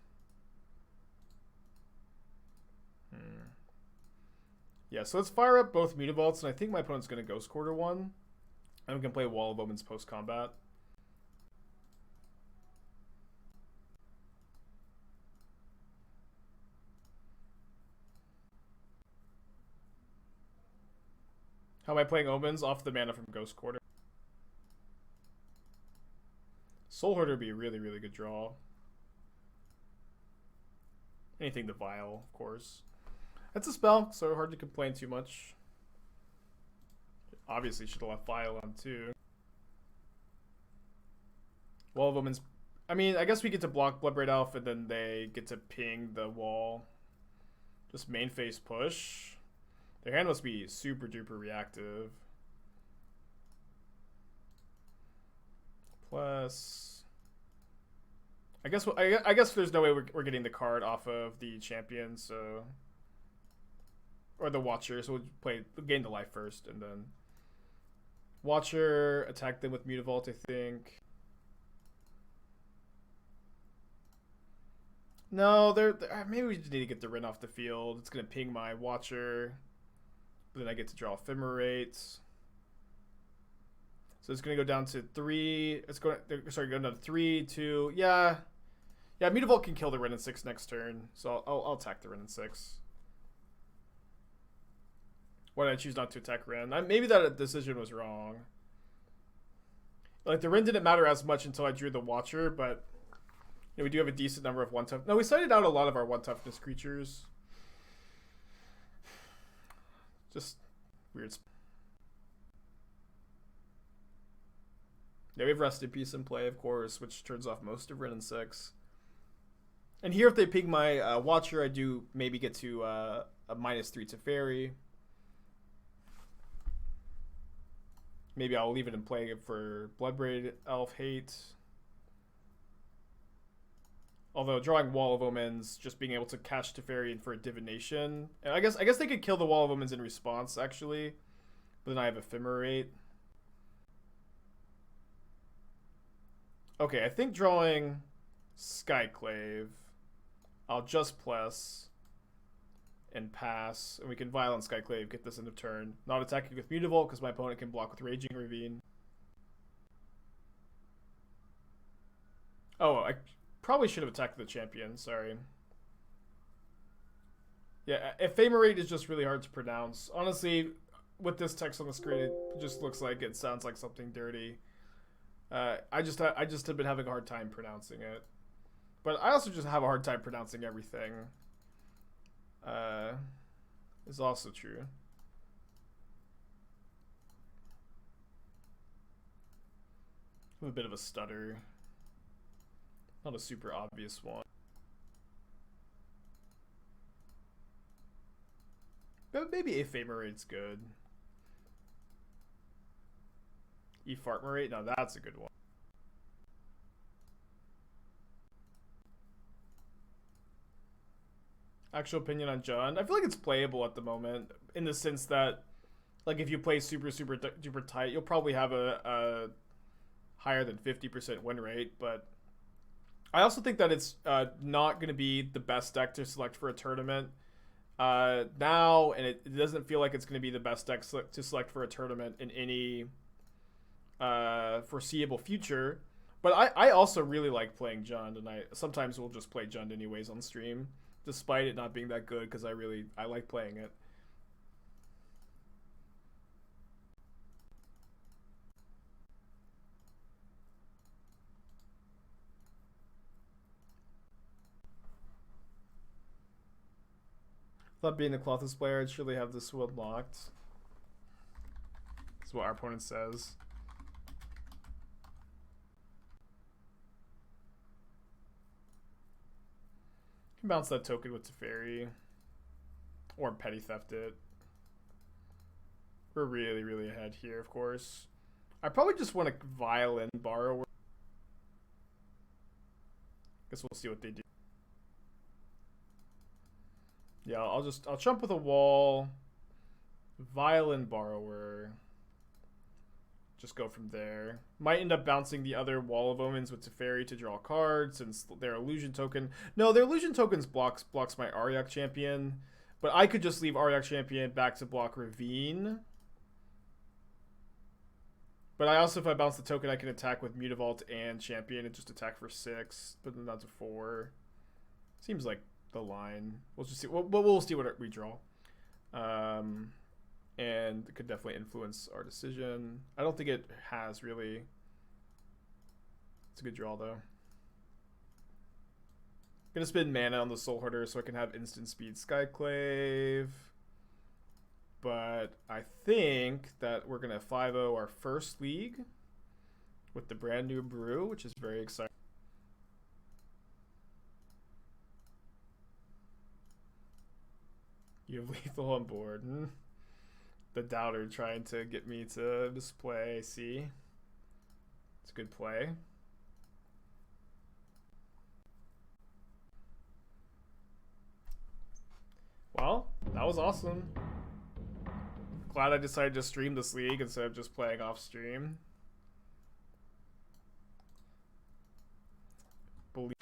Yeah, so let's fire up both Mutavaults, and I think my opponent's going to Ghost Quarter one. And we can play Wall of Omens post-combat. How am I playing Omens? Off the mana from Ghost Quarter. Soulherder would be a really, really good draw. Anything to Vial, of course. That's a spell, so hard to complain too much. Obviously should have left Vial on too. Wall of Omens. I mean, I guess we get to block Bloodbraid Elf and then they get to ping the wall. Just main phase push. Their hand must be super duper reactive. Plus, I guess there's no way we're getting the card off of the champion, so, or the Watcher. So we'll gain the life first, and then Watcher, attack them with Mutavault, I think. No, maybe we just need to get the Rin off the field. It's gonna ping my Watcher. Then I get to draw Ephemerate. So it's gonna go down to 3. It's going go down to 3, 2. Yeah, Mutavault can kill the Rin in 6 next turn. So I'll attack the Rin in 6. Why did I choose not to attack Rin? Maybe that decision was wrong. Like, the Rin didn't matter as much until I drew the Watcher, but you know, we do have a decent number of 1-tough. No, we cited out a lot of our 1-toughness creatures. Just weird. Yeah, we have Rest in Peace in play, of course, which turns off most of Rin in 6. And here, if they ping my Watcher, I do maybe get to a -3 to Teferi. Maybe I'll leave it in play for Bloodbraid Elf Hate. Although drawing Wall of Omens, just being able to catch Teferi in for a Divination. And I guess they could kill the Wall of Omens in response, actually. But then I have Ephemerate. Okay, I think drawing Skyclave, I'll just plus and pass. And we can Violent Skyclave, get this into turn. Not attacking with Mutavault because my opponent can block with Raging Ravine. Oh, I probably should have attacked the champion, sorry. Yeah, Ephemerate is just really hard to pronounce. Honestly, with this text on the screen, it just looks like it sounds like something dirty. I just have been having a hard time pronouncing it. But I also just have a hard time pronouncing everything. Is also true. I have a bit of a stutter. Not a super obvious one. But maybe Ephemerate's good. Efartmerate? No, that's a good one. Actual opinion on John. I feel like it's playable at the moment, in the sense that, like, if you play super duper tight, you'll probably have a higher than 50% win rate, but I also think that it's not going to be the best deck to select for a tournament now, and it doesn't feel like it's going to be the best deck to select for a tournament in any foreseeable future. But I also really like playing Jund, and I sometimes will just play Jund anyways on stream, despite it not being that good, because I like playing it. Thought being the Clothless player, I'd surely have this world locked. That's what our opponent says. Can bounce that token with Teferi. Or petty theft it. We're really, really ahead here, of course. I probably just want to Vial Borrower. Guess we'll see what they do. Yeah, I'll chump with a wall, Vial and Borrower. Just go from there. Might end up bouncing the other Wall of Omens with Teferi to draw cards, since their illusion token. No, their illusion tokens blocks my Auriok Champion, but I could just leave Auriok Champion back to block Ravine. But I also, if I bounce the token, I can attack with Mutavault and Champion and just attack for 6, but then that's a 4. Seems like the line. We'll just see. We'll see what we draw. And it could definitely influence our decision. I don't think it has, really. It's a good draw, though. Gonna spend mana on the Soulherder so I can have instant speed Skyclave. But I think that we're gonna 5-0 our first league with the brand new brew, which is very exciting. You have lethal on board. The doubter trying to get me to display. See, it's a good play. Well, that was awesome. Glad I decided to stream this league instead of just playing off stream. Believe.